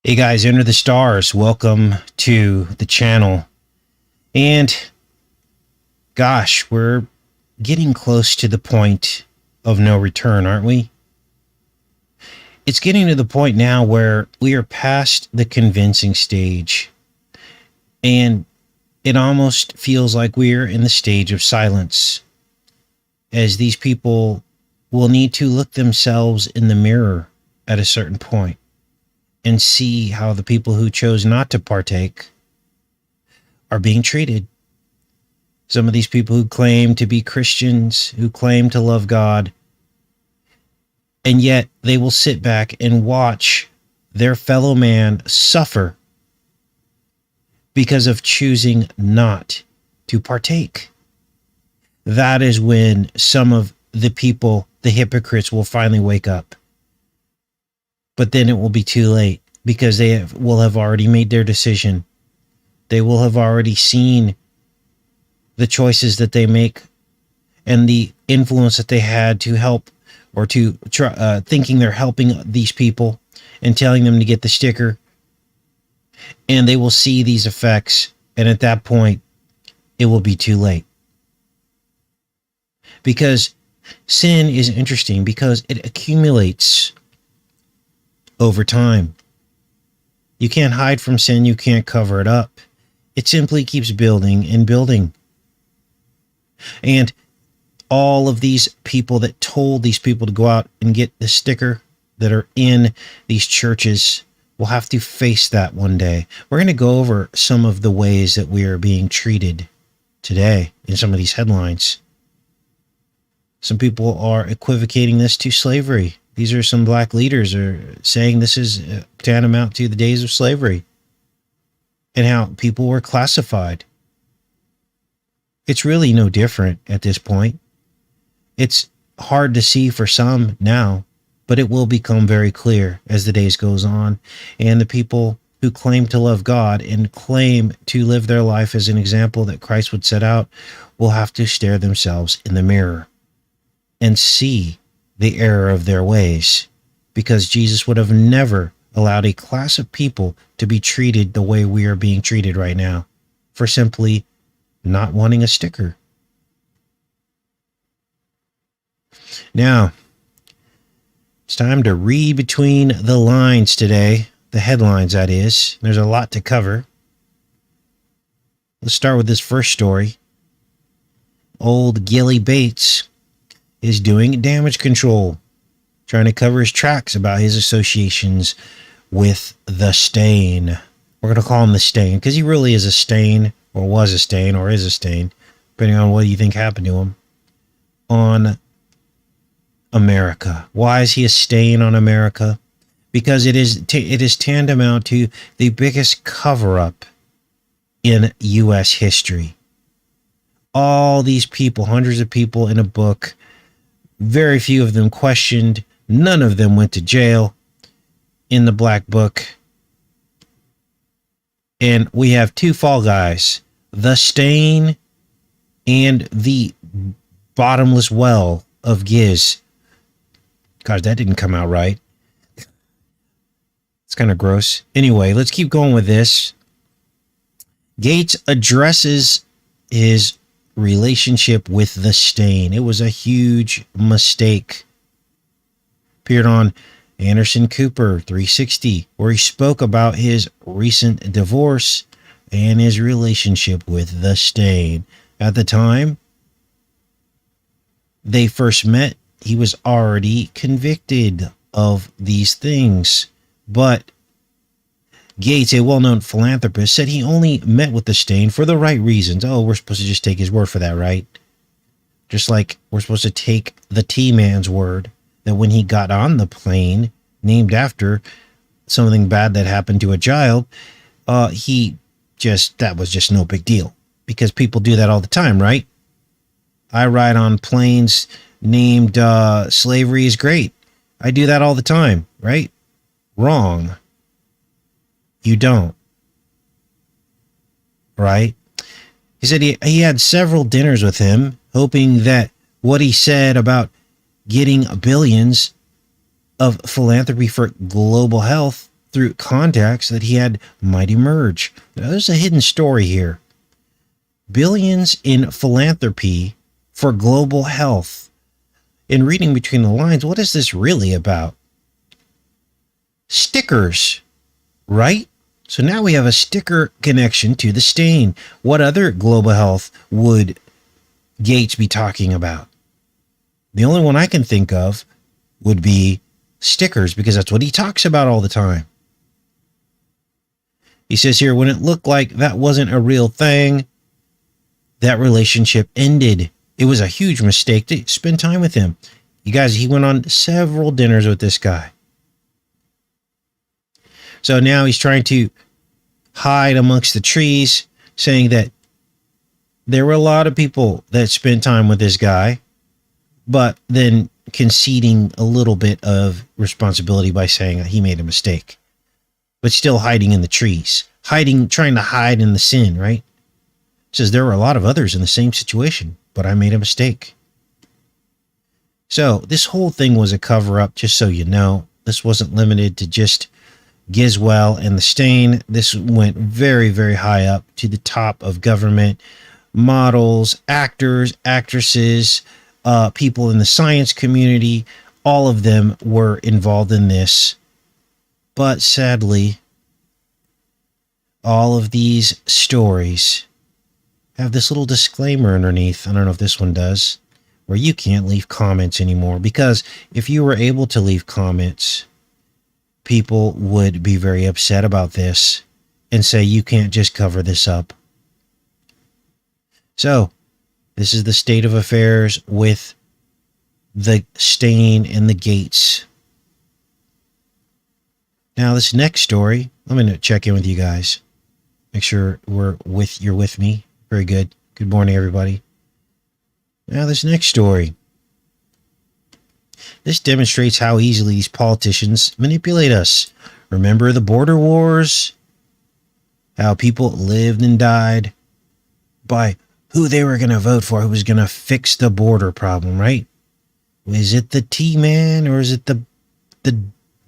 Hey guys, Enterthestars, welcome to the channel. And gosh, we're getting close to the point of no return, aren't we? It's getting to the point now where we are past the convincing stage. And it almost feels like we're in the stage of silence, as these people will need to look themselves in the mirror at a certain point and see how the people who chose not to partake are being treated. Some of these people who claim to be Christians, who claim to love God, and yet they will sit back and watch their fellow man suffer because of choosing not to partake. That is when some of the people, the hypocrites, will finally wake up. But then it will be too late, because they will have already made their decision. They will have already seen the choices that they make and the influence that they had to help, or to try, thinking they're helping these people and telling them to get the sticker. And they will see these effects, and at that point, it will be too late. Because sin is interesting, because it accumulates over time. You can't hide from sin. You can't cover it up. It simply keeps building and building. And all of these people that told these people to go out and get the sticker, that are in these churches, will have to face that one day. We're going to go over some of the ways that we are being treated today in some of these headlines. Some people are equivocating this to slavery. These are some black leaders are saying this is tantamount to the days of slavery and how people were classified. It's really no different at this point. It's hard to see for some now, but it will become very clear as the days goes on. And the people who claim to love God and claim to live their life as an example that Christ would set out will have to stare themselves in the mirror and see the error of their ways, because Jesus would have never allowed a class of people to be treated the way we are being treated right now for simply not wanting a sticker. Now, it's time to read between the lines today, the headlines, that is. There's a lot to cover. Let's start with this first story. Old Gilly Bates is doing damage control, trying to cover his tracks about his associations with the stain. We're going to call him the stain, because he really is a stain, or was a stain, or is a stain, depending on what you think happened to him, on America. Why is he a stain on America? Because it is tantamount to the biggest cover-up in U.S. history. All these people, hundreds of people in a book, very few of them questioned. None of them went to jail in the Black Book. And we have two fall guys, the stain and the bottomless well of Giz. Gosh, that didn't come out right. It's kind of gross. Anyway, let's keep going with this. Gates addresses his relationship with the stain. It was a huge mistake. Appeared on Anderson Cooper 360, where he spoke about his recent divorce and his relationship with the stain. At the time they first met, he was already convicted of these things. But Gates, a well-known philanthropist, said he only met with the stain for the right reasons. Oh, we're supposed to just take his word for that, right? Just like we're supposed to take the T-Man's word that when he got on the plane, named after something bad that happened to a child, that was just no big deal. Because people do that all the time, right? I ride on planes named Slavery is Great. I do that all the time, right? Wrong. You don't. Right? He said he had several dinners with him, hoping that what he said about getting billions of philanthropy for global health through contacts that he had might emerge. Now, there's a hidden story here. Billions in philanthropy for global health. In reading between the lines, what is this really about? Stickers, right? So now we have a sticker connection to the stain. What other global health would Gates be talking about? The only one I can think of would be stickers, because that's what he talks about all the time. He says here, when it looked like that wasn't a real thing, that relationship ended. It was a huge mistake to spend time with him. You guys, he went on several dinners with this guy. So now he's trying to hide amongst the trees, saying that there were a lot of people that spent time with this guy, but then conceding a little bit of responsibility by saying that he made a mistake, but still hiding in the trees, trying to hide in the sin, right? Says there were a lot of others in the same situation, but I made a mistake. So this whole thing was a cover-up, just so you know. This wasn't limited to just Giswell and the stain. This went very, very high up to the top of government, models, actors, actresses, people in the science community. All of them were involved in this. But sadly, all of these stories have this little disclaimer underneath. I don't know if this one does, where you can't leave comments anymore, because if you were able to leave comments, people would be very upset about this and say you can't just cover this up. So this is the state of affairs with the stain and the Gates. Now this next story, I'm going to check in with you guys. Make sure you're with me. Very good. Good morning, everybody. Now this next story. This demonstrates how easily these politicians manipulate us. Remember the border wars? How people lived and died by who they were going to vote for, who was going to fix the border problem, right? Is it the T-man or is it the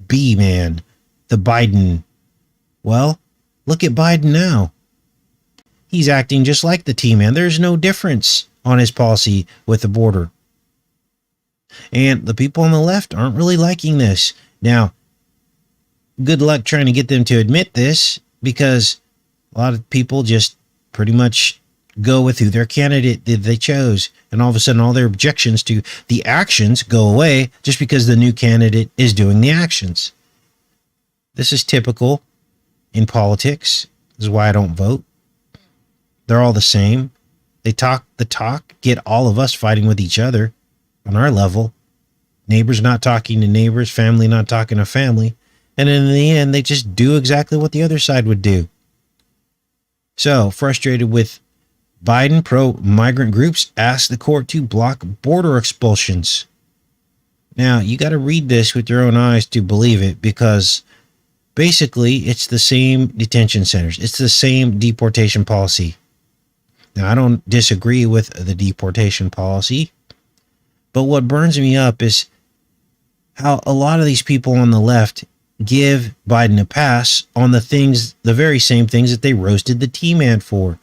B-man, the Biden? Well, look at Biden now. He's acting just like the T-man. There's no difference on his policy with the border. And the people on the left aren't really liking this. Now, good luck trying to get them to admit this, because a lot of people just pretty much go with who their candidate they chose. And all of a sudden, all their objections to the actions go away just because the new candidate is doing the actions. This is typical in politics. This is why I don't vote. They're all the same. They talk the talk, get all of us fighting with each other on our level. Neighbors not talking to neighbors, family not talking to family. And in the end, they just do exactly what the other side would do. So, frustrated with Biden, pro-migrant groups asked the court to block border expulsions. Now, you got to read this with your own eyes to believe it, because basically it's the same detention centers. It's the same deportation policy. Now, I don't disagree with the deportation policy, but what burns me up is how a lot of these people on the left give Biden a pass on the very same things that they roasted the T-man for.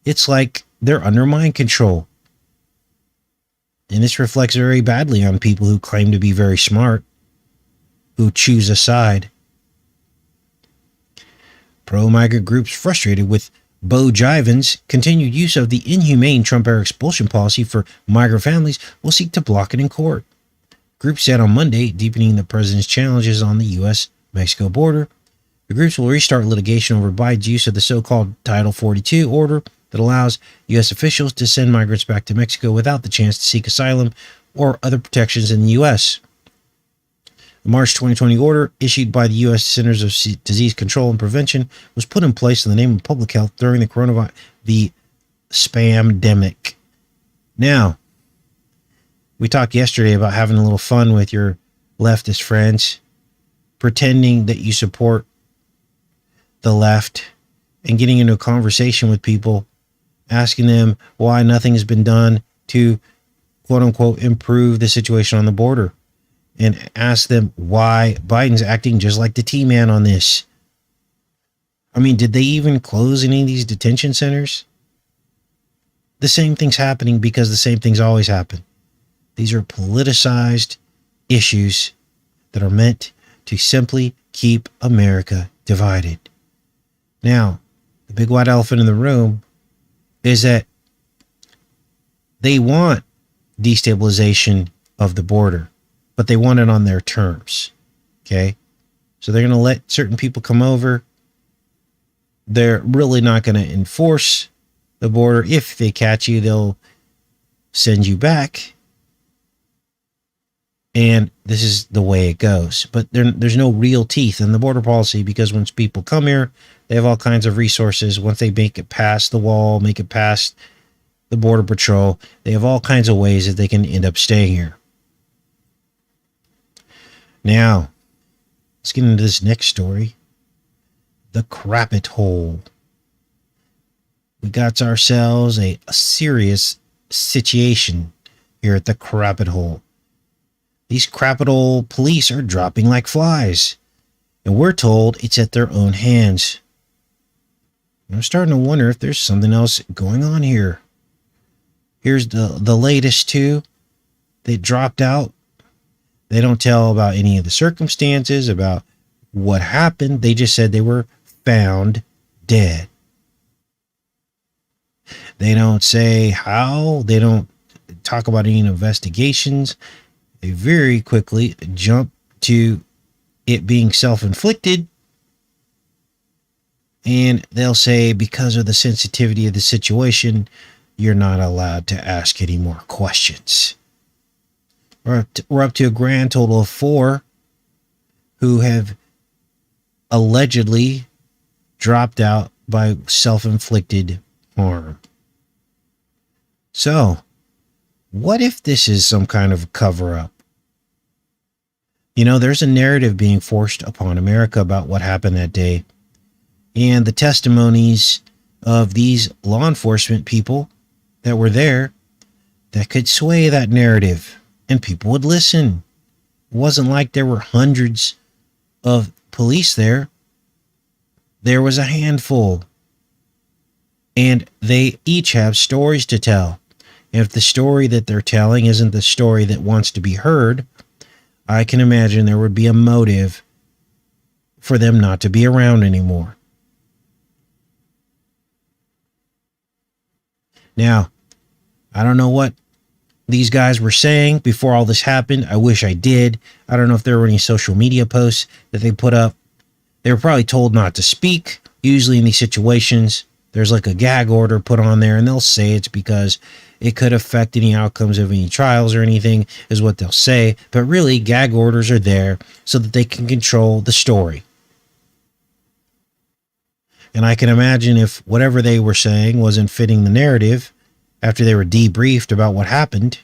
It's like they're under mind control. And this reflects very badly on people who claim to be very smart, who choose a side. Pro-migrant groups frustrated with Bo Jiven's continued use of the inhumane Trump-era expulsion policy for migrant families will seek to block it in court. Groups said on Monday, deepening the president's challenges on the U.S.-Mexico border. The groups will restart litigation over Biden's use of the so-called Title 42 order that allows U.S. officials to send migrants back to Mexico without the chance to seek asylum or other protections in the U.S. The March 2020 order, issued by the U.S. Centers of Disease Control and Prevention, was put in place in the name of public health during the spamdemic. Now, we talked yesterday about having a little fun with your leftist friends, pretending that you support the left, and getting into a conversation with people, asking them why nothing has been done to, quote unquote, improve the situation on the border. and ask them why Biden's acting just like the T-Man on this. I mean, did they even close any of these detention centers? The same thing's happening because the same things always happen. These are politicized issues that are meant to simply keep America divided. Now, the big white elephant in the room is that they want destabilization of the border, but they want it on their terms. Okay? So they're going to let certain people come over. They're really not going to enforce the border. If they catch you, they'll send you back. And this is the way it goes. But there's no real teeth in the border policy, because once people come here, they have all kinds of resources. Once they make it past the wall, make it past the Border Patrol, they have all kinds of ways that they can end up staying here. Now, let's get into this next story. The Crappit Hole. We got ourselves a serious situation here at the Crappit Hole. These Crappit Hole police are dropping like flies, and we're told it's at their own hands. I'm starting to wonder if there's something else going on here. Here's the latest two. They dropped out. They don't tell about any of the circumstances, about what happened. They just said they were found dead. They don't say how. They don't talk about any investigations. They very quickly jump to it being self-inflicted. And they'll say, because of the sensitivity of the situation, you're not allowed to ask any more questions. We're up to a grand total of 4 who have allegedly dropped out by self-inflicted harm. So, what if this is some kind of cover-up? You know, there's a narrative being forced upon America about what happened that day. And the testimonies of these law enforcement people that were there that could sway that narrative, and people would listen. It wasn't like there were hundreds of police there. There was a handful. And they each have stories to tell. If the story that they're telling isn't the story that wants to be heard, I can imagine there would be a motive for them not to be around anymore. Now, I don't know what these guys were saying before all this happened. I wish I did. I don't know if there were any social media posts that they put up. They were probably told not to speak. Usually in these situations, there's like a gag order put on there, and they'll say it's because it could affect any outcomes of any trials or anything, is what they'll say. But really, gag orders are there so that they can control the story. And I can imagine if whatever they were saying wasn't fitting the narrative, after they were debriefed about what happened,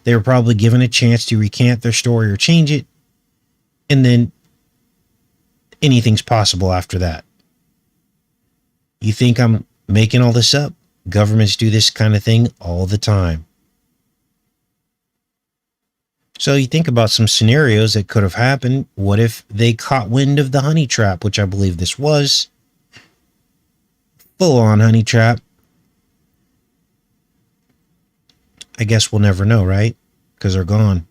they were probably given a chance to recant their story or change it. And then anything's possible after that. You think I'm making all this up? Governments do this kind of thing all the time. So you think about some scenarios that could have happened. What if they caught wind of the honey trap, which I believe this was? Full-on honey trap. I guess we'll never know, right? Because they're gone.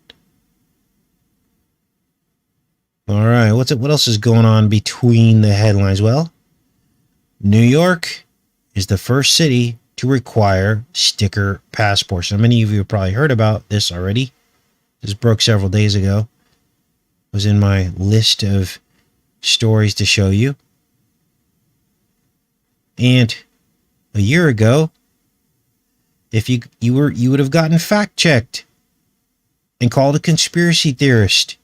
All right, what else is going on between the headlines? Well, New York is the first city to require sticker passports. Now, many of you have probably heard about this already. This broke several days ago. It was in my list of stories to show you. And a year ago, if you would have gotten fact checked and called a conspiracy theorist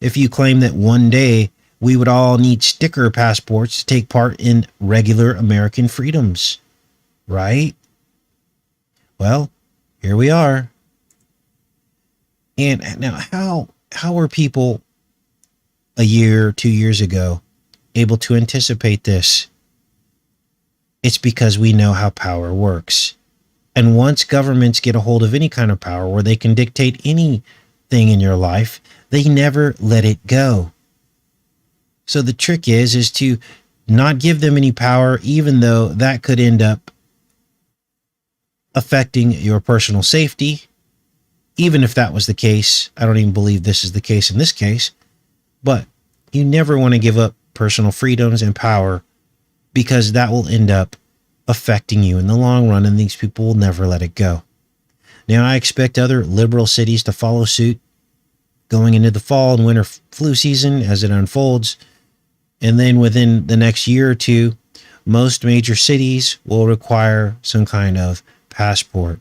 if you claimed that one day we would all need sticker passports to take part in regular American freedoms, right? Well, here we are. And now, how were people a year, 2 years ago able to anticipate this? It's because we know how power works. And once governments get a hold of any kind of power where they can dictate anything thing in your life, they never let it go. So the trick is to not give them any power, even though that could end up affecting your personal safety. Even if that was the case, I don't even believe this is the case in this case, but you never want to give up personal freedoms and power, because that will end up affecting you in the long run, and these people will never let it go. Now, I expect other liberal cities to follow suit going into the fall and winter flu season as it unfolds. And then within the next year or two, most major cities will require some kind of passport.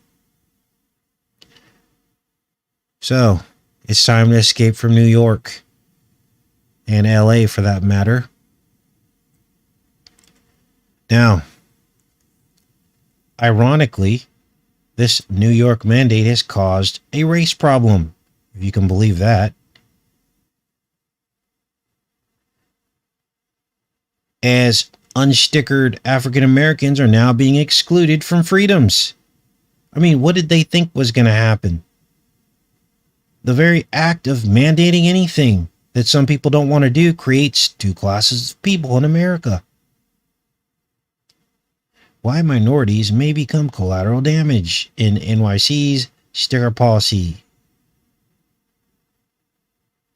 So it's time to escape from New York and LA for that matter. Now, ironically, this New York mandate has caused a race problem, if you can believe that. As unstickered African Americans are now being excluded from freedoms. I mean, what did they think was going to happen? The very act of mandating anything that some people don't want to do creates two classes of people in America. Why minorities may become collateral damage in NYC's sticker policy.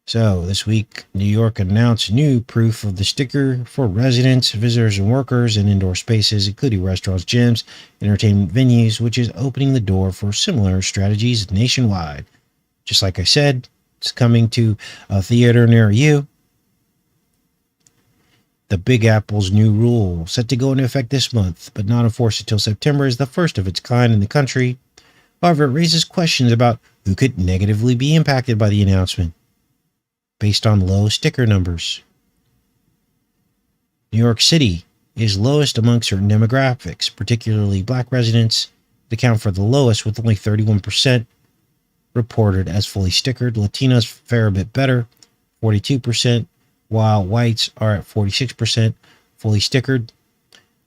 So this week, New York announced new proof of the sticker for residents, visitors, and workers in indoor spaces, including restaurants, gyms, entertainment venues, which is opening the door for similar strategies nationwide. Just like I said, it's coming to a theater near you. The Big Apple's new rule, set to go into effect this month, but not enforced until September, is the first of its kind in the country. However, it raises questions about who could negatively be impacted by the announcement, based on low sticker numbers. New York City is lowest among certain demographics, particularly black residents, that account for the lowest, with only 31% reported as fully stickered. Latinos fare a bit better, 42%, while whites are at 46% fully stickered.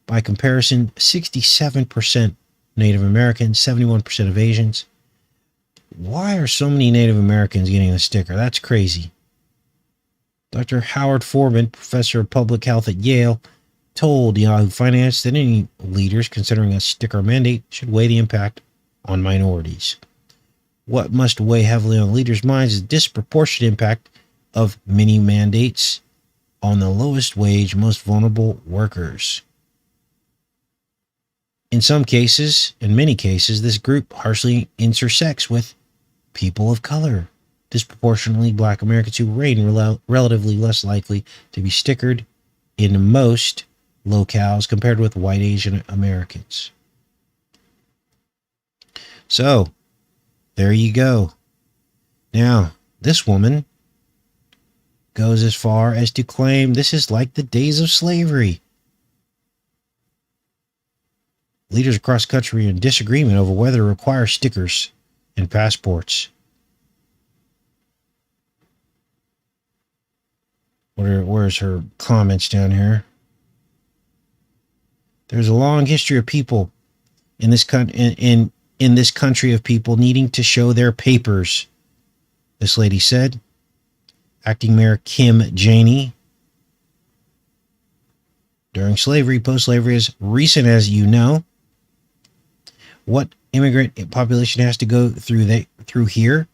By comparison, 67% Native Americans, 71% of Asians. Why are so many Native Americans getting a sticker? That's crazy. Dr. Howard Foreman, professor of public health at Yale, told Yahoo Finance that any leaders considering a sticker mandate should weigh the impact on minorities. What must weigh heavily on leaders' minds is the disproportionate impact of many mandates on the lowest wage, most vulnerable workers. In some cases, in many cases, this group harshly intersects with people of color. Disproportionately, black Americans who remain relatively less likely to be stickered in most locales compared with white Asian Americans. So, there you go. Now, this woman goes as far as to claim this is like the days of slavery. Leaders across the country are in disagreement over whether to require stickers and passports. Where's her comments down here? There's a long history of people in this in this country of people needing to show their papers, this lady said. Acting Mayor Kim Janey. During slavery, post-slavery, as recent as you know, what immigrant population has to go through here?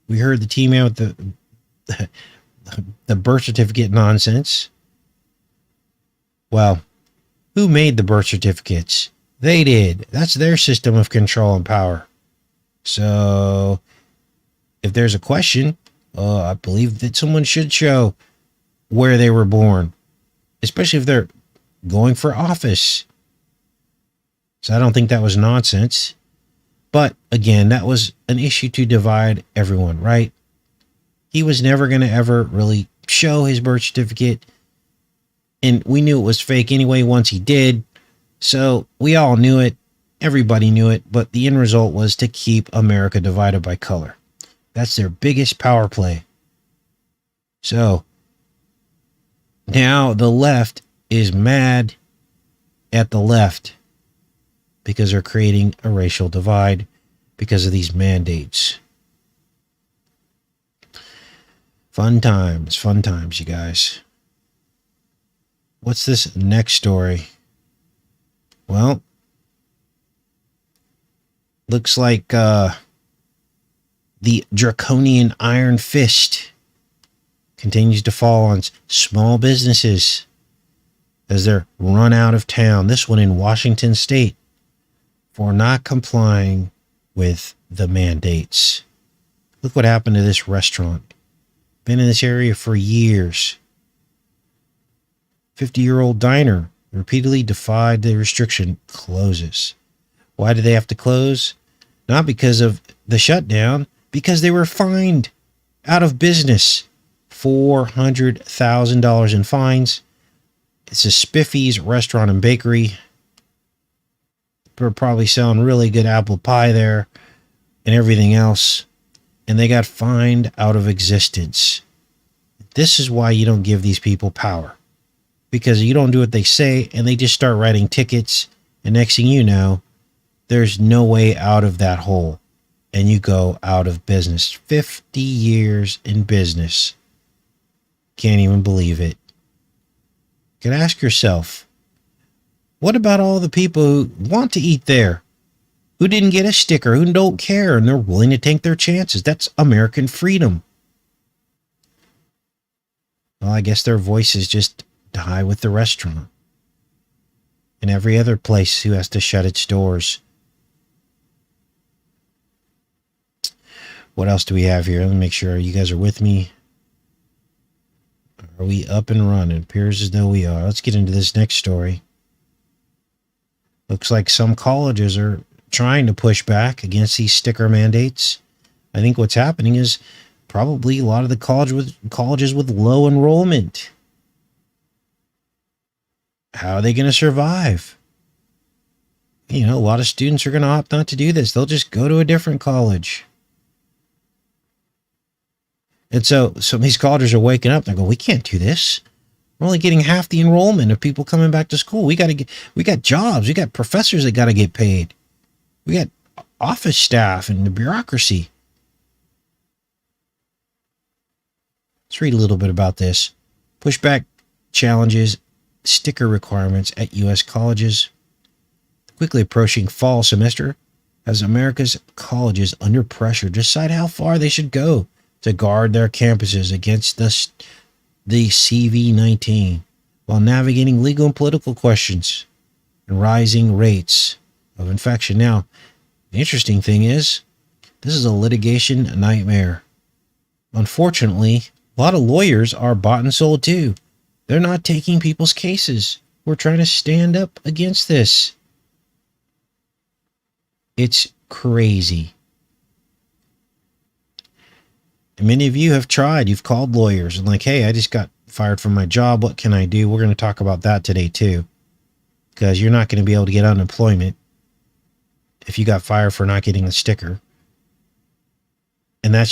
We heard the team out with the birth certificate nonsense. Well, who made the birth certificates? They did. That's their system of control and power. So, if there's a question, I believe that someone should show where they were born, especially if they're going for office. So I don't think that was nonsense. But again, that was an issue to divide everyone, right? He was never going to ever really show his birth certificate. And we knew it was fake anyway once he did. So we all knew it. Everybody knew it. But the end result was to keep America divided by color. That's their biggest power play. So now the left is mad at the left because they're creating a racial divide because of these mandates. Fun times, you guys. What's this next story? Well, looks like the draconian iron fist continues to fall on small businesses as they're run out of town. This one in Washington State for not complying with the mandates. Look what happened to this restaurant. Been in this area for years. 50-year-old diner repeatedly defied the restriction, closes. Why did they have to close? Not because of the shutdown, because they were fined, out of business. $400,000 in fines. It's a Spiffy's restaurant and bakery. They're probably selling really good apple pie there and everything else. And they got fined out of existence. This is why you don't give these people power. Because you don't do what they say and they just start writing tickets. And next thing you know, there's no way out of that hole. And you go out of business. 50 years in business. Can't even believe it. You can ask yourself, what about all the people who want to eat there? Who didn't get a sticker, who don't care, and they're willing to take their chances? That's American freedom. Well, I guess their voices just die with the restaurant. And every other place who has to shut its doors. What else do we have here? Let me make sure you guys are with me. Are we up and running? It appears as though we are. Let's get into this next story. Looks like some colleges are trying to push back against these sticker mandates. I think what's happening is probably a lot of the colleges with low enrollment. How are they going to survive? You know, a lot of students are going to opt not to do this. They'll just go to a different college. And so some of these colleges are waking up. They're going, we can't do this. We're only getting half the enrollment of people coming back to school. We got jobs. We got professors that got to get paid. We got office staff and the bureaucracy. Let's read a little bit about this. Pushback challenges sticker requirements at U.S. colleges. Quickly approaching fall semester has America's colleges under pressure to decide how far they should go to guard their campuses against the CV-19 while navigating legal and political questions and rising rates of infection. Now, the interesting thing is, this is a litigation nightmare. Unfortunately, a lot of lawyers are bought and sold too. They're not taking people's cases. We're trying to stand up against this. It's crazy. And many of you have tried. You've called lawyers and like, hey, I just got fired from my job. What can I do? We're going to talk about that today too. Because you're not going to be able to get unemployment if you got fired for not getting the sticker. And that's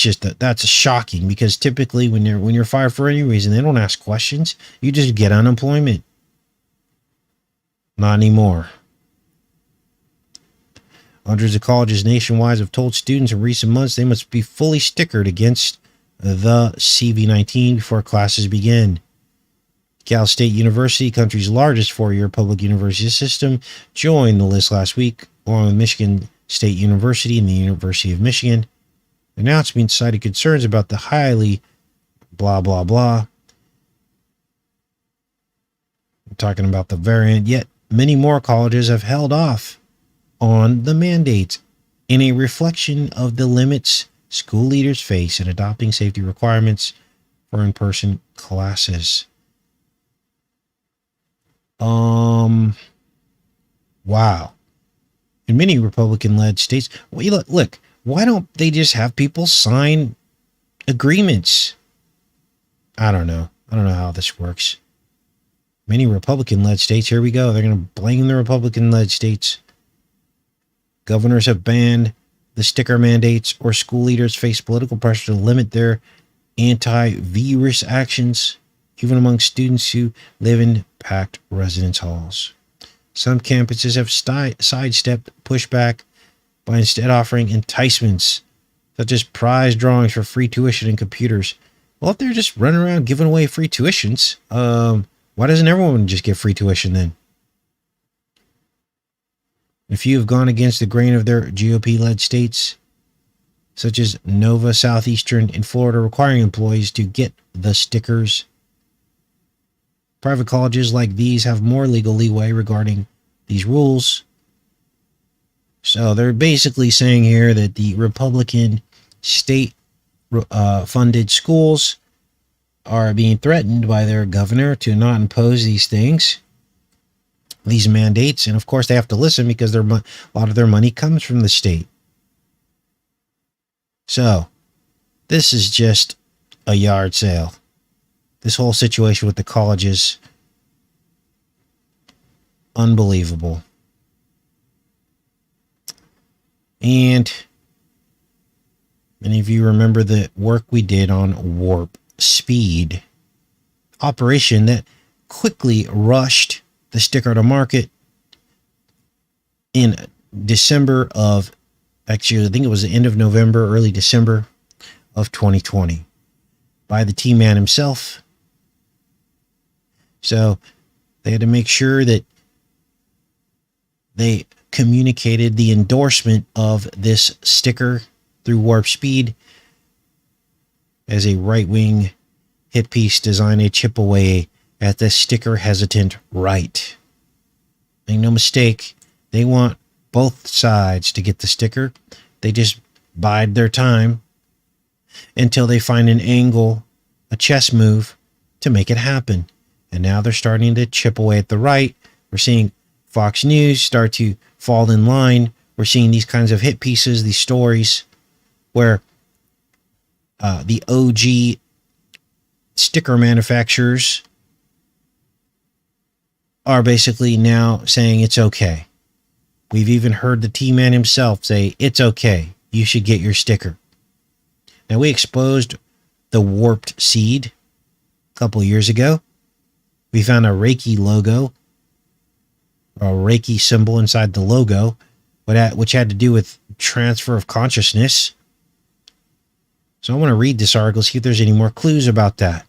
shocking, because typically when you're fired for any reason, they don't ask questions. You just get unemployment. Not anymore. Hundreds of colleges nationwide have told students in recent months they must be fully stickered against the CV-19 before classes begin. Cal State University, country's largest four-year public university system, joined the list last week, along with Michigan State University and the University of Michigan. The announcement cited concerns about the highly blah, blah, blah. I'm talking about the variant, yet many more colleges have held off on the mandates in a reflection of the limits school leaders face in adopting safety requirements for in-person classes. Wow. In many Republican-led states, well, look, why don't they just have people sign agreements? I don't know how this works. Many Republican-led states, here we go. They're going to blame the Republican-led states. Governors have banned the sticker mandates, or school leaders face political pressure to limit their anti-virus actions, even among students who live in packed residence halls. Some campuses have sidestepped pushback by instead offering enticements such as prize drawings for free tuition and computers, Well, if they're just running around giving away free tuitions, why doesn't everyone just get free tuition then? If you have gone against the grain of their GOP-led states, such as Nova, Southeastern, and Florida, requiring employees to get the stickers, private colleges like these have more legal leeway regarding these rules. So they're basically saying here that the Republican state funded schools are being threatened by their governor to not impose these things, these mandates. And of course, they have to listen because a lot of their money comes from the state. So this is just a yard sale. This whole situation with the colleges, unbelievable. And many of you remember the work we did on warp speed, operation that quickly rushed the sticker to market in December of, actually, I think it was the end of November, early December of 2020 by the T-Man himself. So they had to make sure that they communicated the endorsement of this sticker through warp speed as a right-wing hit piece designed to chip away at the sticker hesitant right. Make no mistake, they want both sides to get the sticker. They just bide their time until they find an angle, a chess move to make it happen. And now they're starting to chip away at the right. We're seeing Fox News start to fall in line. We're seeing these kinds of hit pieces, these stories where the OG sticker manufacturers are basically now saying it's okay. We've even heard the T-Man himself say, it's okay, you should get your sticker. Now, we exposed the warped seed a couple of years ago. We found a Reiki logo, or a Reiki symbol inside the logo, which had to do with transfer of consciousness. So I want to read this article, see if there's any more clues about that.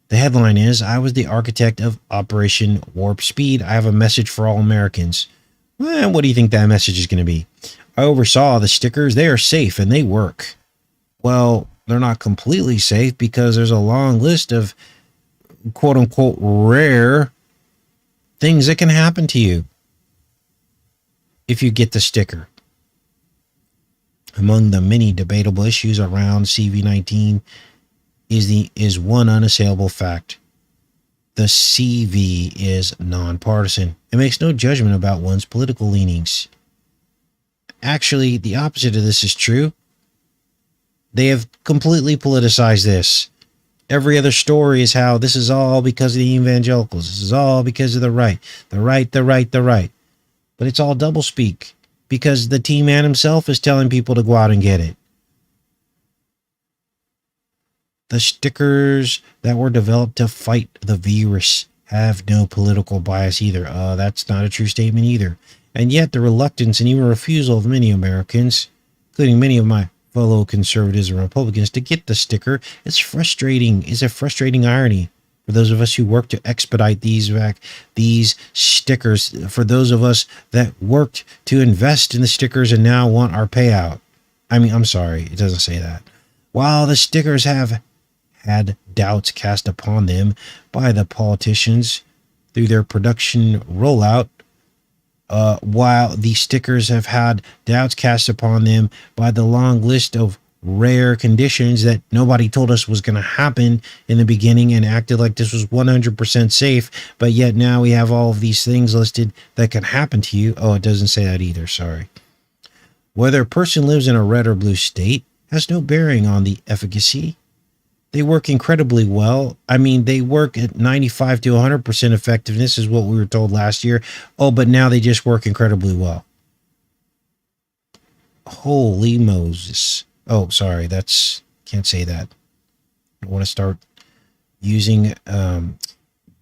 The headline is, I was the architect of Operation Warp Speed. I have a message for all Americans. Well, what do you think that message is going to be? I oversaw the stickers. They are safe and they work. Well, they're not completely safe because there's a long list of quote unquote rare things that can happen to you if you get the sticker. Among the many debatable issues around CV-19 is one unassailable fact. The CV is nonpartisan. It makes no judgment about one's political leanings. Actually, the opposite of this is true. They have completely politicized this. Every other story is how this is all because of the evangelicals. This is all because of the right. The right, the right, the right. But it's all doublespeak because the T-Man himself is telling people to go out and get it. The stickers that were developed to fight the virus have no political bias either. That's not a true statement either. And yet the reluctance and even refusal of many Americans, including many of my fellow conservatives and Republicans, to get the sticker, it's frustrating. It's a frustrating irony for those of us who work to expedite these stickers, for those of us that worked to invest in the stickers and now want our payout. I mean, I'm sorry, it doesn't say that. While the stickers have had doubts cast upon them by the politicians through their production rollout, while the stickers have had doubts cast upon them by the long list of rare conditions that nobody told us was going to happen in the beginning and acted like this was 100% safe, but yet now we have all of these things listed that can happen to you. Oh, it doesn't say that either, sorry. Whether a person lives in a red or blue state has no bearing on the efficacy. They work incredibly well. I mean, they work at 95 to 100% effectiveness is what we were told last year. Oh, but now they just work incredibly well. Holy Moses. Oh, sorry. Can't say that. I want to start using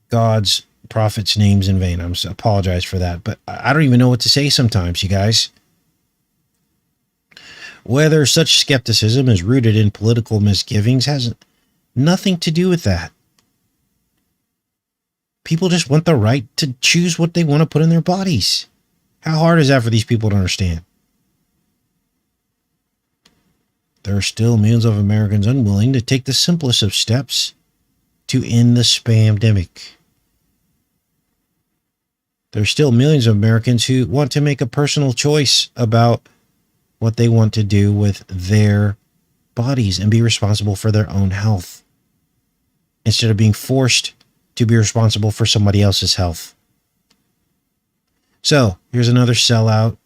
God's prophets' names in vain. Apologize for that, but I don't even know what to say sometimes, you guys. Whether such skepticism is rooted in political misgivings Nothing to do with that. People just want the right to choose what they want to put in their bodies. How hard is that for these people to understand? There are still millions of Americans unwilling to take the simplest of steps to end the spamdemic. There are still millions of Americans who want to make a personal choice about what they want to do with their bodies and be responsible for their own health, instead of being forced to be responsible for somebody else's health. So here's another sellout.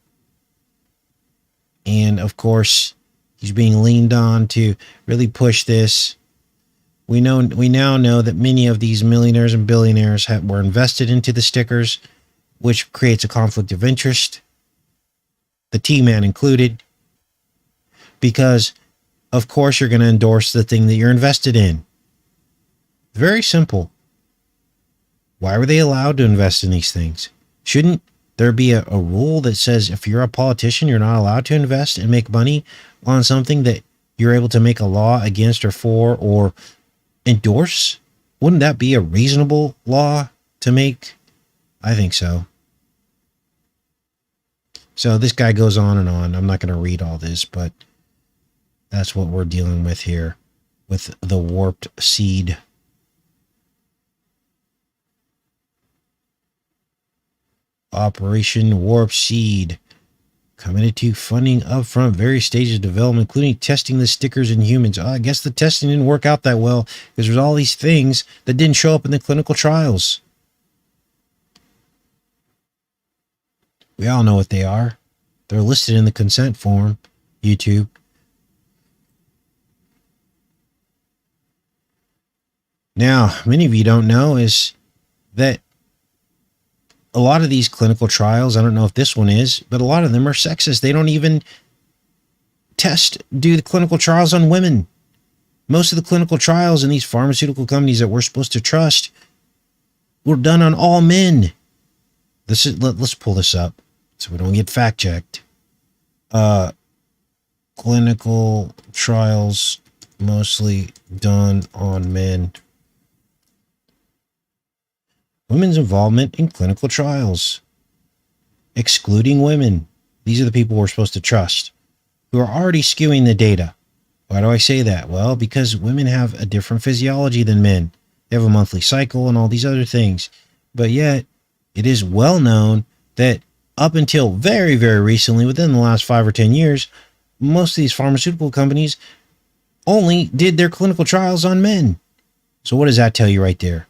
And of course, he's being leaned on to really push this. We now know that many of these millionaires and billionaires were invested into the stickers, which creates a conflict of interest, the T-Man included, because of course you're going to endorse the thing that you're invested in. Very simple. Why were they allowed to invest in these things? Shouldn't there be a rule that says if you're a politician, you're not allowed to invest and make money on something that you're able to make a law against or for or endorse? Wouldn't that be a reasonable law to make? I think so. So this guy goes on and on. I'm not going to read all this, but that's what we're dealing with here with the warped seed. Operation Warp Seed, committed to funding upfront various stages of development, including testing the stickers in humans. I guess the testing didn't work out that well because there's all these things that didn't show up in the clinical trials. We all know what they are. They're listed in the consent form, YouTube. Now, many of you don't know is that a lot of these clinical trials, I don't know if this one is, but a lot of them are sexist. They don't even do the clinical trials on women. Most of the clinical trials in these pharmaceutical companies that we're supposed to trust were done on all men. Let's pull this up so we don't get fact checked. Clinical trials mostly done on men. Women's involvement in clinical trials. Excluding women. These are the people we're supposed to trust, who are already skewing the data. Why do I say that? Well, because women have a different physiology than men. They have a monthly cycle and all these other things. But yet, it is well known that up until very, very recently, within the last 5 or 10 years, most of these pharmaceutical companies only did their clinical trials on men. So what does that tell you right there?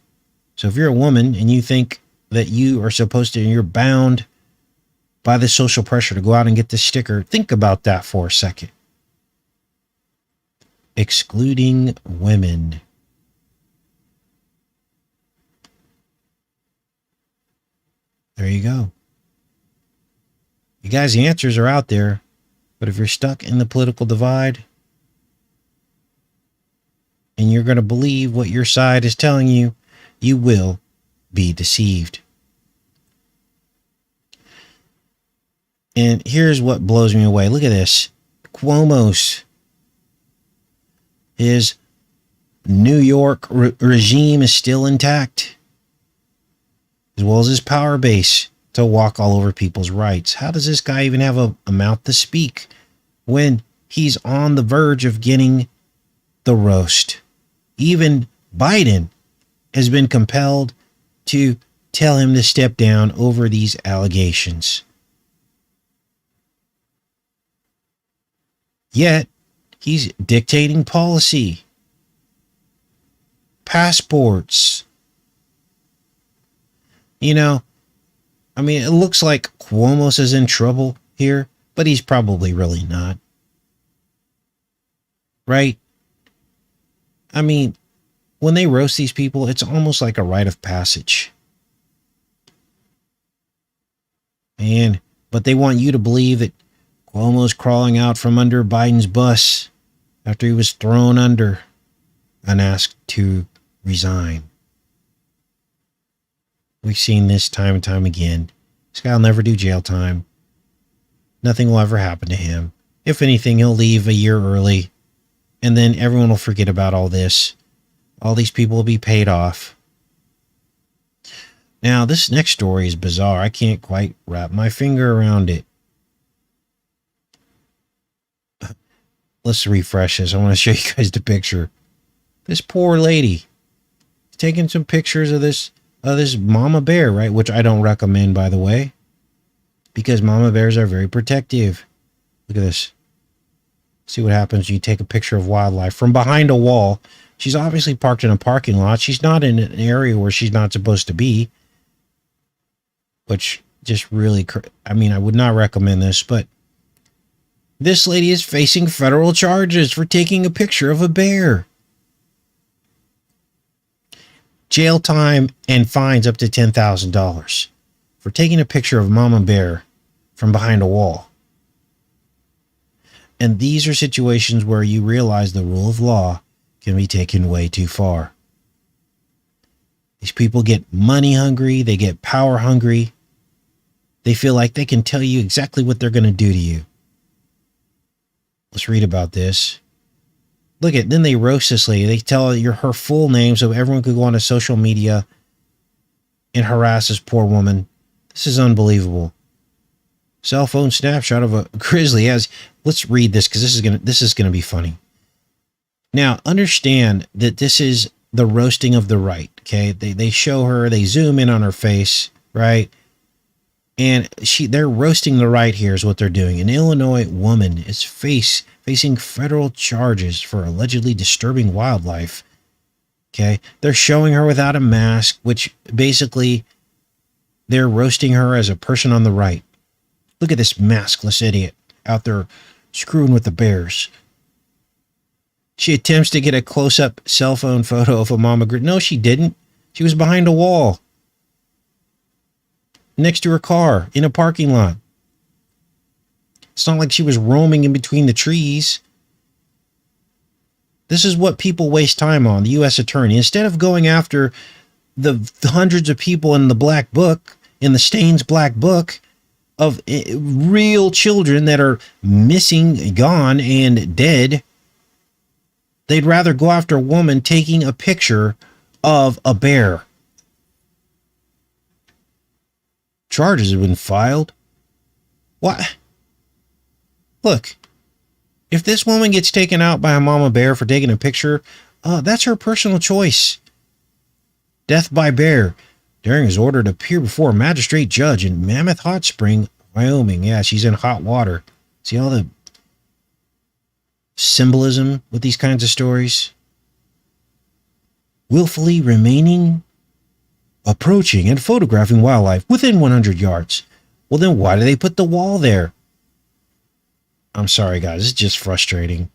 So if you're a woman and you think that you are supposed to, you're bound by the social pressure to go out and get this sticker, think about that for a second. Excluding women. There you go. You guys, the answers are out there, but if you're stuck in the political divide and you're going to believe what your side is telling you, you will be deceived. And here's what blows me away. Look at this. Cuomo's, his New York regime is still intact, as well as his power base to walk all over people's rights. How does this guy even have a mouth to speak when he's on the verge of getting the roast? Even Biden has been compelled to tell him to step down over these allegations. Yet, he's dictating policy. Passports. You know, I mean, it looks like Cuomo's is in trouble here, but he's probably really not. Right? I mean, when they roast these people, it's almost like a rite of passage. But they want you to believe that Cuomo's crawling out from under Biden's bus after he was thrown under and asked to resign. We've seen this time and time again. This guy will never do jail time. Nothing will ever happen to him. If anything, he'll leave a year early, and then everyone will forget about all this. All these people will be paid off. Now, this next story is bizarre. I can't quite wrap my finger around it. Let's refresh this. I want to show you guys the picture. This poor lady taking some pictures of this mama bear, right? Which I don't recommend, by the way, because mama bears are very protective. Look at this. See what happens when you take a picture of wildlife from behind a wall. She's obviously parked in a parking lot. She's not in an area where she's not supposed to be. Which just really, I mean, I would not recommend this, but this lady is facing federal charges for taking a picture of a bear. Jail time and fines up to $10,000 for taking a picture of mama bear from behind a wall. And these are situations where you realize the rule of law can be taken way too far. These people get money hungry. They get power hungry. They feel like they can tell you exactly what they're going to do to you. Let's read about this. Look at, then they roast this lady. They tell her full name so everyone could go onto social media and harass this poor woman. This is unbelievable. Cell phone snapshot of a grizzly. Let's read this because this is gonna be funny. Now, understand that this is the roasting of the right. Okay, they show her, they zoom in on her face, right? And they're roasting the right here is what they're doing. An Illinois woman is facing federal charges for allegedly disturbing wildlife. Okay. They're showing her without a mask, which basically they're roasting her as a person on the right. Look at this maskless idiot out there screwing with the bears. She attempts to get a close-up cell phone photo of a mama grizzly. No, she didn't. She was behind a wall next to her car in a parking lot. It's not like she was roaming in between the trees. This is what people waste time on, the U.S. attorney. Instead of going after the hundreds of people in the black book, in the Stains black book, of real children that are missing, gone, and dead, they'd rather go after a woman taking a picture of a bear. Charges have been filed. What? Look, if this woman gets taken out by a mama bear for taking a picture, that's her personal choice. Death by bear. Daring is ordered to appear before a magistrate judge in Mammoth Hot Spring, Wyoming. Yeah, she's in hot water. See all the symbolism with these kinds of stories? Willfully remaining, approaching, and photographing wildlife within 100 yards. Well, then why do they put the wall there? I'm sorry, guys. It's just frustrating.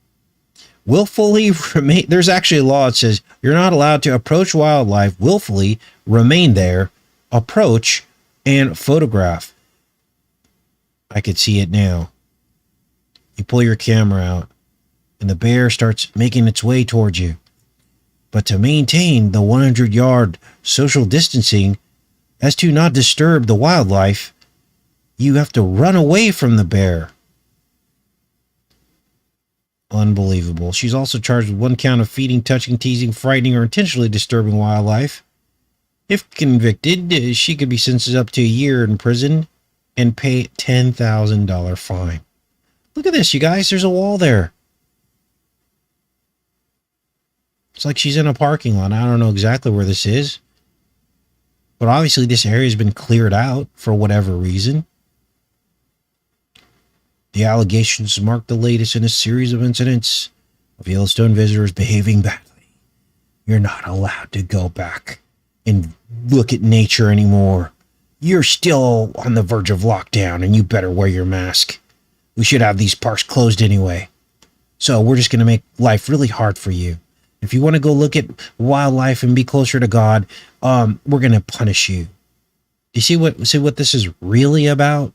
Willfully remain. There's actually a law that says you're not allowed to approach wildlife, willfully remain there, approach, and photograph. I could see it now. You pull your camera out, and the bear starts making its way towards you. But to maintain the 100-yard social distancing, as to not disturb the wildlife, you have to run away from the bear. Unbelievable. She's also charged with 1 count of feeding, touching, teasing, frightening, or intentionally disturbing wildlife. If convicted, she could be sentenced up to a year in prison and pay $10,000 fine. Look at this, you guys. There's a wall there. It's like she's in a parking lot. I don't know exactly where this is, but obviously this area has been cleared out for whatever reason. The allegations mark the latest in a series of incidents of Yellowstone visitors behaving badly. You're not allowed to go back and look at nature anymore. You're still on the verge of lockdown, and you better wear your mask. We should have these parks closed anyway. So we're just going to make life really hard for you. If you want to go look at wildlife and be closer to God, we're going to punish you. Do you see what this is really about?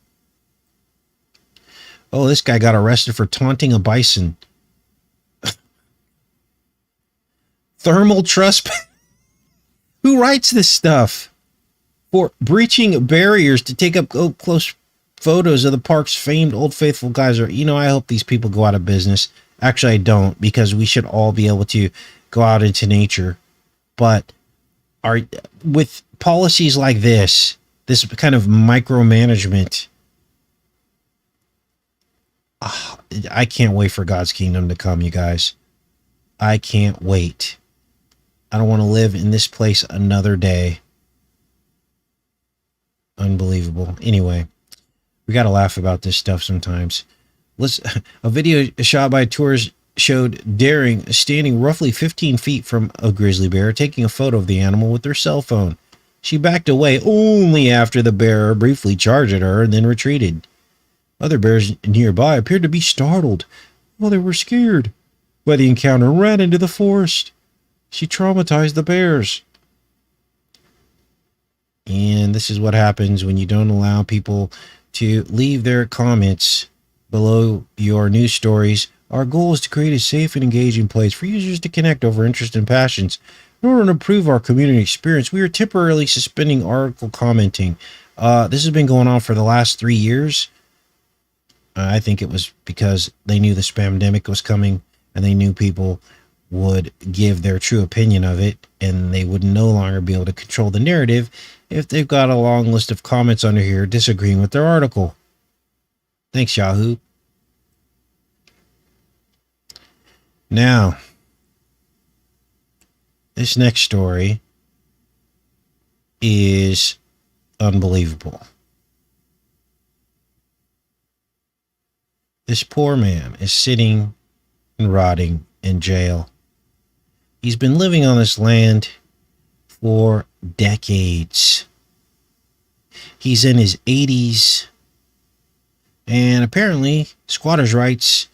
Oh, this guy got arrested for taunting a bison. Thermal trespass. Who writes this stuff? For breaching barriers to take up close photos of the park's famed Old Faithful geyser. I hope these people go out of business. Actually, I don't, because we should all be able to go out into nature But are with policies like this kind of micromanagement, I can't wait for God's kingdom to come, you guys. I can't wait. I don't want to live in this place another day. Unbelievable. Anyway, we got to laugh about this stuff sometimes. A video shot by tourists showed daring standing roughly 15 feet from a grizzly bear, taking a photo of the animal with their cell phone. She backed away only after the bear briefly charged at her and then retreated. Other bears nearby appeared to be startled. Well, they were scared by the encounter and ran into the forest. She traumatized the bears. And this is what happens when you don't allow people to leave their comments below your news stories. Our goal is to create a safe and engaging place for users to connect over interests and passions. In order to improve our community experience, we are temporarily suspending article commenting. This has been going on for the last 3 years. I think it was because they knew the spamdemic was coming and they knew people would give their true opinion of it, and they would no longer be able to control the narrative if they've got a long list of comments under here disagreeing with their article. Thanks, Yahoo. Now, this next story is unbelievable. This poor man is sitting and rotting in jail. He's been living on this land for decades. He's in his 80s, and apparently squatters' rights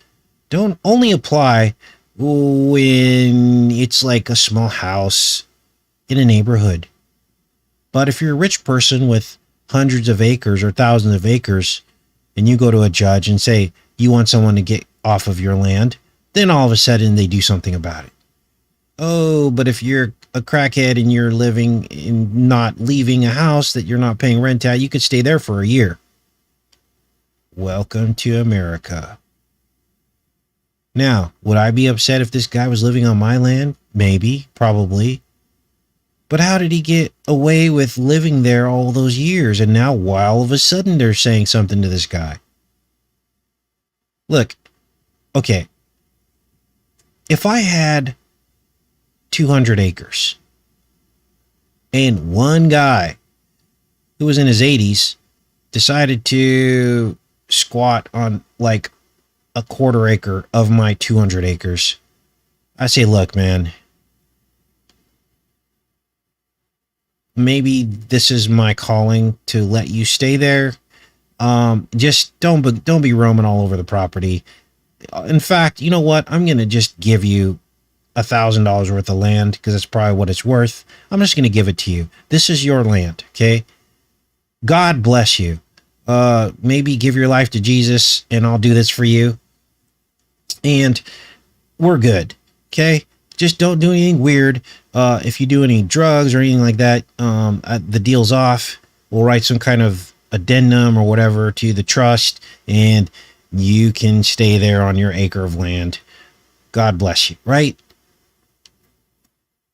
don't only apply when it's like a small house in a neighborhood. But if you're a rich person with hundreds of acres or thousands of acres, and you go to a judge and say you want someone to get off of your land, then all of a sudden they do something about it. Oh, but if you're a crackhead and you're living in not leaving a house that you're not paying rent at, you could stay there for a year. Welcome to America. Now, would I be upset if this guy was living on my land? Maybe, probably. But how did he get away with living there all those years? And now, all of a sudden, they're saying something to this guy. Look, okay. If I had 200 acres and one guy who was in his 80s decided to squat on like a quarter acre of my 200 acres, I say, look, man, maybe this is my calling to let you stay there. Just don't be roaming all over the property. In fact, you know what? I'm going to just give you $1,000 worth of land because that's probably what it's worth. I'm just going to give it to you. This is your land. Okay. God bless you. Maybe give your life to Jesus and I'll do this for you. And we're good. Okay. Just don't do anything weird. If you do any drugs or anything like that, the deal's off. We'll write some kind of addendum or whatever to the trust and you can stay there on your acre of land. God bless you. Right.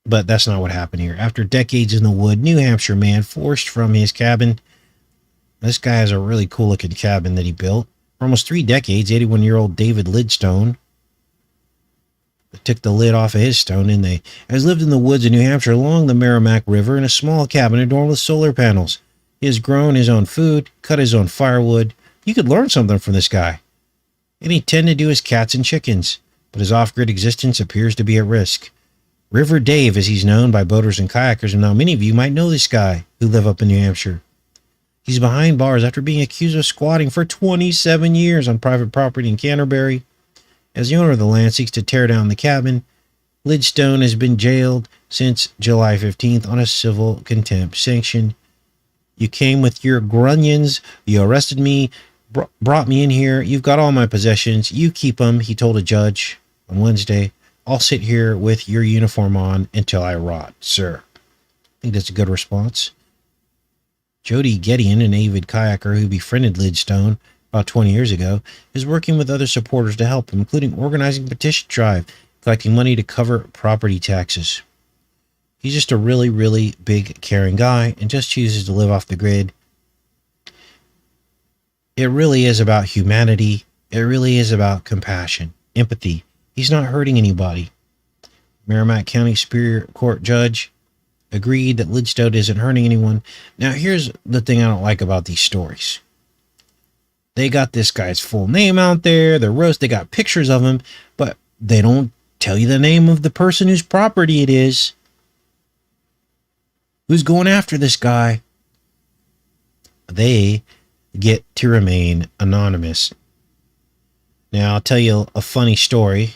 But that's not what happened here. After decades in the wood, New Hampshire man forced from his cabin. This guy has a really cool looking cabin that he built. For almost 3 decades, 81-year-old David Lidstone took the lid off of his stone, and they has lived in the woods of New Hampshire along the Merrimack River in a small cabin adorned with solar panels. He has grown his own food, cut his own firewood. You could learn something from this guy. And he tended to his cats and chickens, but his off-grid existence appears to be at risk. River Dave, as he's known by boaters and kayakers, and now many of you might know this guy who live up in New Hampshire. He's behind bars after being accused of squatting for 27 years on private property in Canterbury. As the owner of the land seeks to tear down the cabin, Lidstone has been jailed since July 15th on a civil contempt sanction. You came with your grunions, you arrested me, brought me in here, you've got all my possessions, you keep them, he told a judge on Wednesday. I'll sit here with your uniform on until I rot, sir. I think that's a good response. Jody Gedeon, an avid kayaker who befriended Lidstone about 20 years ago, is working with other supporters to help him, including organizing a petition drive, collecting money to cover property taxes. He's just a really, really big, caring guy and just chooses to live off the grid. It really is about humanity. It really is about compassion, empathy. He's not hurting anybody. Merrimack County Superior Court judge agreed that Lidstone isn't hurting anyone. Now, here's the thing I don't like about these stories. They got this guy's full name out there. They got pictures of him, but they don't tell you the name of the person whose property it is. Who's going after this guy? They get to remain anonymous. Now, I'll tell you a funny story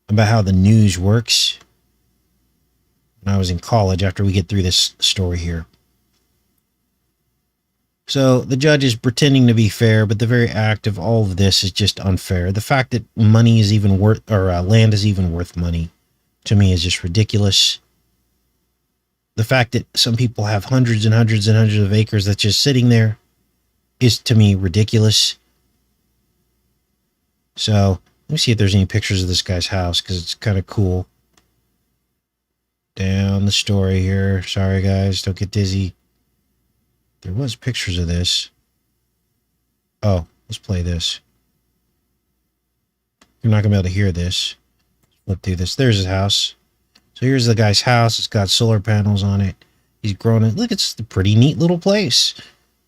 about how the news works when I was in college after we get through this story here. So the judge is pretending to be fair, but the very act of all of this is just unfair. The fact that money is even worth, or land is even worth money, to me is just ridiculous. The fact that some people have hundreds and hundreds and hundreds of acres that's just sitting there is, to me, ridiculous. So let me see if there's any pictures of this guy's house, because it's kind of cool. Down the story here. Sorry, guys. Don't get dizzy. There was pictures of this. Oh, let's play this. You're not going to be able to hear this. Flip through this. There's his house. So here's the guy's house. It's got solar panels on it. He's grown it. Look, it's a pretty neat little place.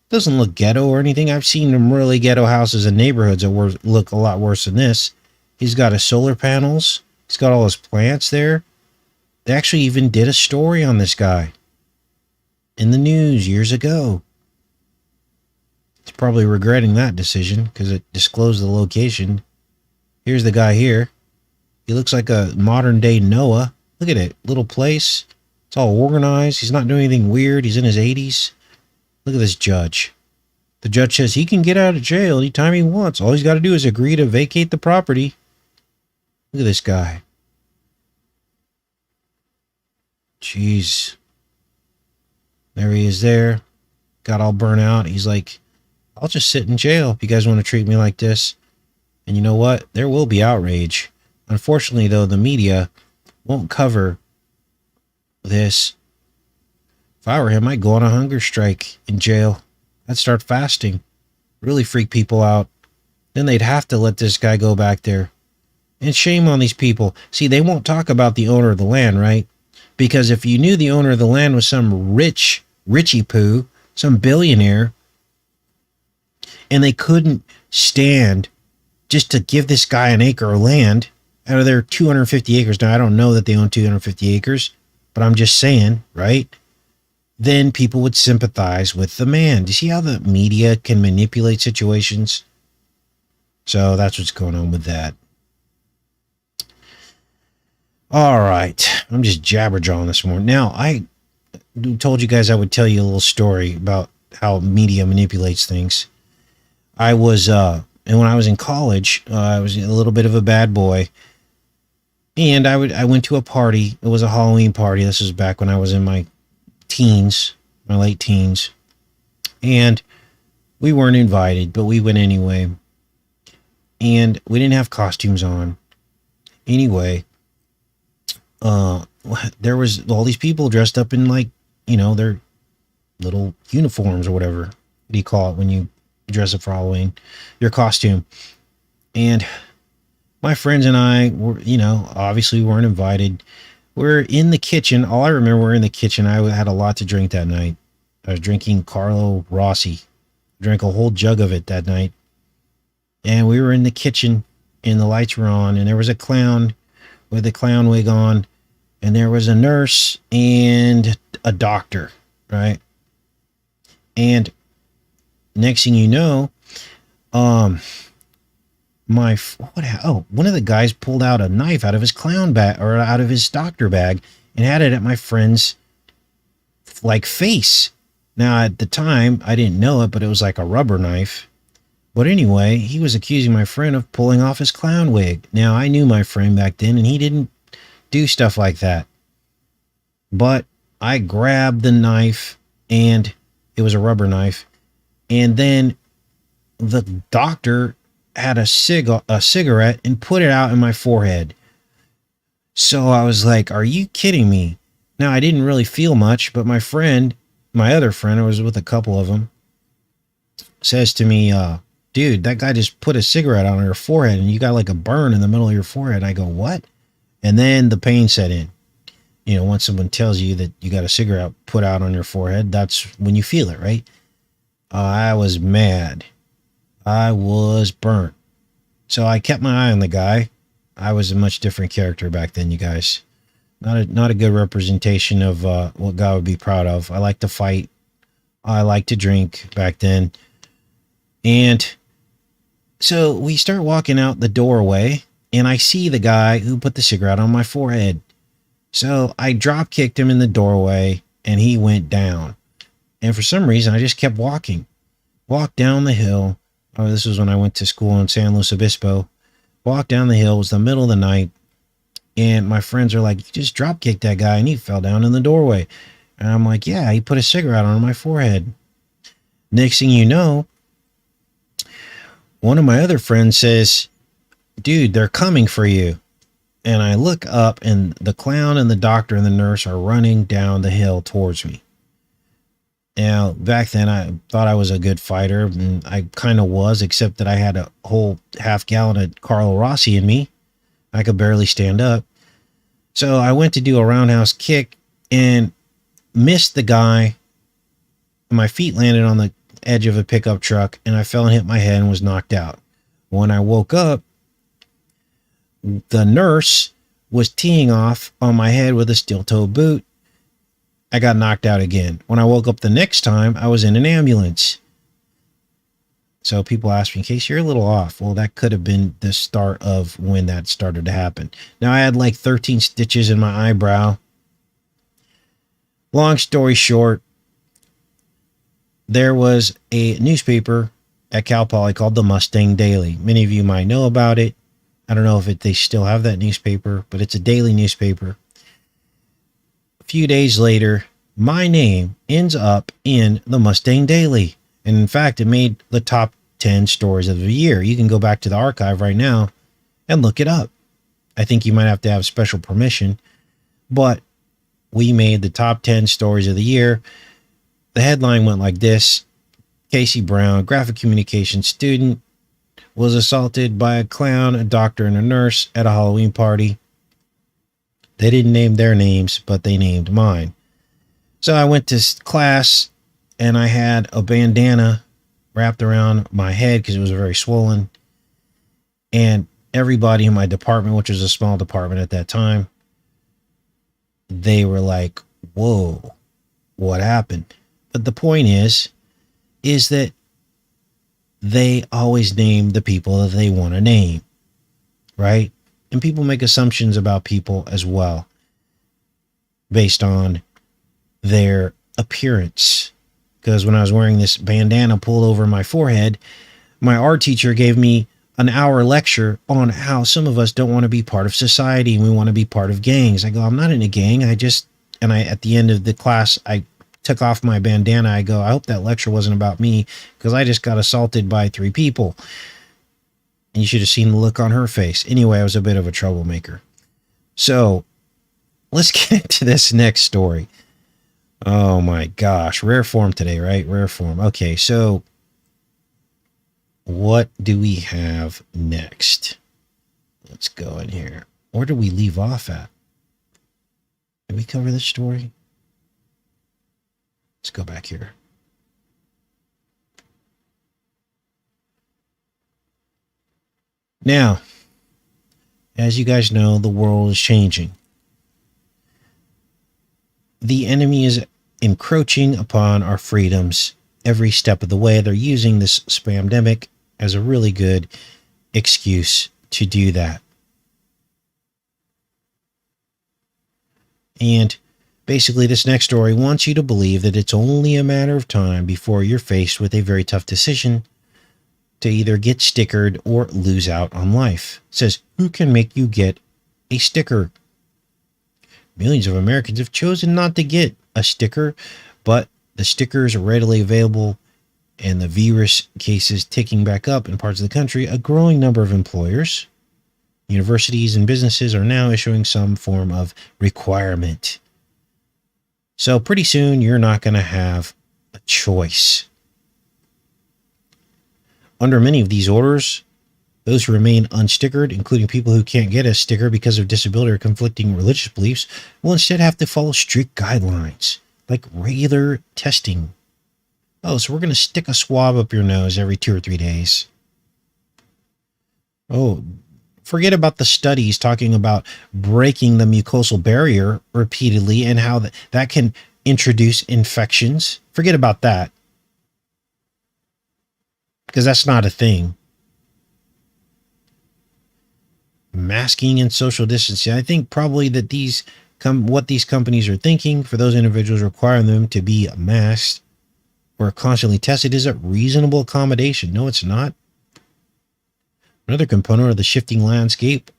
Doesn't look ghetto or anything. I've seen some really ghetto houses in neighborhoods that look a lot worse than this. He's got his solar panels. He's got all his plants there. They actually even did a story on this guy in the news years ago. He's probably regretting that decision because it disclosed the location. Here's the guy here. He looks like a modern day Noah. Look at it. Little place. It's all organized. He's not doing anything weird. He's in his 80s. Look at this judge. The judge says he can get out of jail anytime he wants. All he's got to do is agree to vacate the property. Look at this guy. Jeez. There he is there. Got all burnt out. He's like, I'll just sit in jail if you guys want to treat me like this. And you know what? There will be outrage. Unfortunately, though, the media won't cover this. If I were him, I'd go on a hunger strike in jail. I'd start fasting. Really freak people out. Then they'd have to let this guy go back there. And shame on these people. See, they won't talk about the owner of the land, right? Because if you knew the owner of the land was some richie poo, some billionaire, and they couldn't stand just to give this guy an acre of land out of their 250 acres. Now, I don't know that they own 250 acres, but I'm just saying, right? Then people would sympathize with the man. Do you see how the media can manipulate situations? So that's what's going on with that. All right. I'm just jabberjawing this morning. Now, I told you guys I would tell you a little story about how media manipulates things. And when I was in college, I was a little bit of a bad boy. And I went to a party. It was a Halloween party. This was back when I was in my teens, my late teens. And we weren't invited, but we went anyway. And we didn't have costumes on. Anyway, there was all these people dressed up in, like, you know, their little uniforms or whatever. What do you call it when you dress up for Halloween? Your costume. And my friends and I were, you know, obviously weren't invited. We're in the kitchen. All I remember, we're in the kitchen. I had a lot to drink that night. I was drinking Carlo Rossi. Drank a whole jug of it that night. And we were in the kitchen and the lights were on, and there was a clown with a clown wig on, and there was a nurse and a doctor, right? And next thing you know, one of the guys pulled out a knife out of his clown bag, or out of his doctor bag, and had it at my friend's like face. Now at the time I didn't know it, but it was like a rubber knife. But anyway, he was accusing my friend of pulling off his clown wig. Now I knew my friend back then, and he didn't do stuff like that. But I grabbed the knife, and it was a rubber knife. And then the doctor had a cigarette and put it out in my forehead. So I was like, are you kidding me? Now, I didn't really feel much, but my other friend, I was with a couple of them, says to me, dude, that guy just put a cigarette on your forehead and you got like a burn in the middle of your forehead. I go, what? And then the pain set in. You know, once someone tells you that you got a cigarette put out on your forehead, that's when you feel it, right? I was mad. I was burnt. So I kept my eye on the guy. I was a much different character back then, you guys. Not a good representation of what God would be proud of. I like to fight. I like to drink back then. And so we start walking out the doorway, and I see the guy who put the cigarette on my forehead. So I drop kicked him in the doorway, and he went down. And for some reason, I just kept walking. Walked down the hill. Oh, this was when I went to school in San Luis Obispo. Walked down the hill. It was the middle of the night. And my friends are like, you just drop kicked that guy, and he fell down in the doorway. And I'm like, yeah, he put a cigarette on my forehead. Next thing you know, one of my other friends says, dude, they're coming for you. And I look up, and the clown and the doctor and the nurse are running down the hill towards me. Now, back then, I thought I was a good fighter, and I kind of was, except that I had a whole half gallon of Carlo Rossi in me. I could barely stand up. So I went to do a roundhouse kick and missed the guy. My feet landed on the edge of a pickup truck, and I fell and hit my head and was knocked out. When I woke up, the nurse was teeing off on my head with a steel-toe boot. I got knocked out again. When I woke up the next time, I was in an ambulance. So people ask me, Casey, you're a little off. Well, that could have been the start of when that started to happen. Now, I had like 13 stitches in my eyebrow. Long story short, there was a newspaper at Cal Poly called the Mustang Daily. Many of you might know about it. I don't know if they still have that newspaper, but it's a daily newspaper. A few days later, my name ends up in the Mustang Daily. And in fact, it made the top 10 stories of the year. You can go back to the archive right now and look it up. I think you might have to have special permission, but we made the top 10 stories of the year. The headline went like this: Casey Brown, graphic communication student, was assaulted by a clown, a doctor, and a nurse at a Halloween party. They didn't name their names, but they named mine. So I went to class, and I had a bandana wrapped around my head because it was very swollen. And everybody in my department, which was a small department at that time, they were like, whoa, what happened? But the point is that they always name the people that they want to name, right? And people make assumptions about people as well based on their appearance. Because when I was wearing this bandana pulled over my forehead, my art teacher gave me an hour lecture on how some of us don't want to be part of society and we want to be part of gangs. I go, I'm not in a gang. At the end of the class, I took off my bandana. I go, I hope that lecture wasn't about me because I just got assaulted by 3 people. And you should have seen the look on her face. Anyway, I was a bit of a troublemaker. So let's get into this next story. Oh my gosh. Rare form today, right? Rare form. Okay, so what do we have next? Let's go in here. Where do we leave off at? Did we cover this story? Let's go back here. Now, as you guys know, the world is changing. The enemy is encroaching upon our freedoms every step of the way. They're using this spamdemic as a really good excuse to do that. And basically, this next story wants you to believe that it's only a matter of time before you're faced with a very tough decision to either get stickered or lose out on life. It says, who can make you get a sticker? Millions of Americans have chosen not to get a sticker, but the stickers are readily available and the virus cases ticking back up in parts of the country. A growing number of employers Universities and businesses are now issuing some form of requirement. So pretty soon, you're not going to have a choice. Under many of these orders, those who remain unstickered, including people who can't get a sticker because of disability or conflicting religious beliefs, will instead have to follow strict guidelines, like regular testing. Oh, so we're going to stick a swab up your nose every 2 or 3 days. Oh, forget about the studies talking about breaking the mucosal barrier repeatedly and how that can introduce infections. Forget about that, because that's not a thing. Masking and social distancing. I think probably that what these companies are thinking for those individuals requiring them to be masked or constantly tested is a reasonable accommodation. No, it's not. Another component of the shifting landscape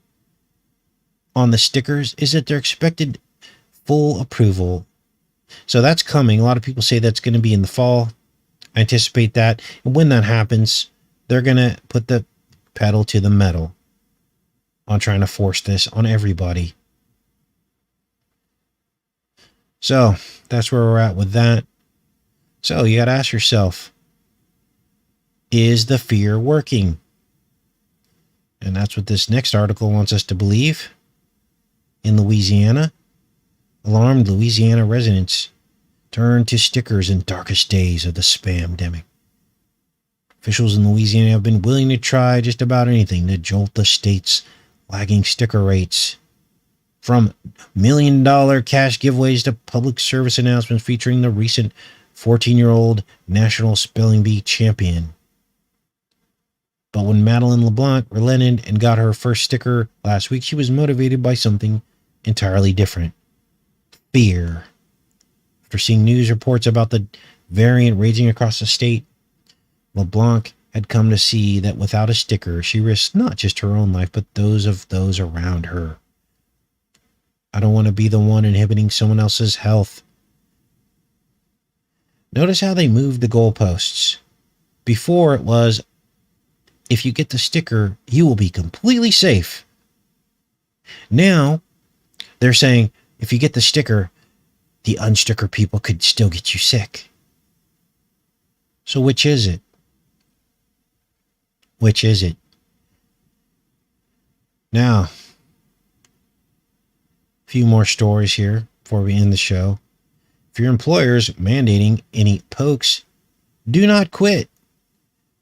on the stickers is that they're expected full approval. So that's coming. A lot of people say that's going to be in the fall. I anticipate that. And when that happens, they're going to put the pedal to the metal on trying to force this on everybody. So that's where we're at with that. So you got to ask yourself, is the fear working? And that's what this next article wants us to believe. In Louisiana, alarmed Louisiana residents turn to stickers in darkest days of the spam-demic. Officials in Louisiana have been willing to try just about anything to jolt the state's lagging sticker rates. From million-dollar cash giveaways to public service announcements featuring the recent 14-year-old national spelling bee champion. But when Madeleine LeBlanc relented and got her first sticker last week, she was motivated by something entirely different. Fear. After seeing news reports about the variant raging across the state, LeBlanc had come to see that without a sticker, she risked not just her own life, but those of those around her. I don't want to be the one inhibiting someone else's health. Notice how they moved the goalposts. Before it was, if you get the sticker, you will be completely safe. Now, they're saying, if you get the sticker, the unsticker people could still get you sick. So which is it? Which is it? Now, a few more stories here before we end the show. If your employer is mandating any pokes, do not quit.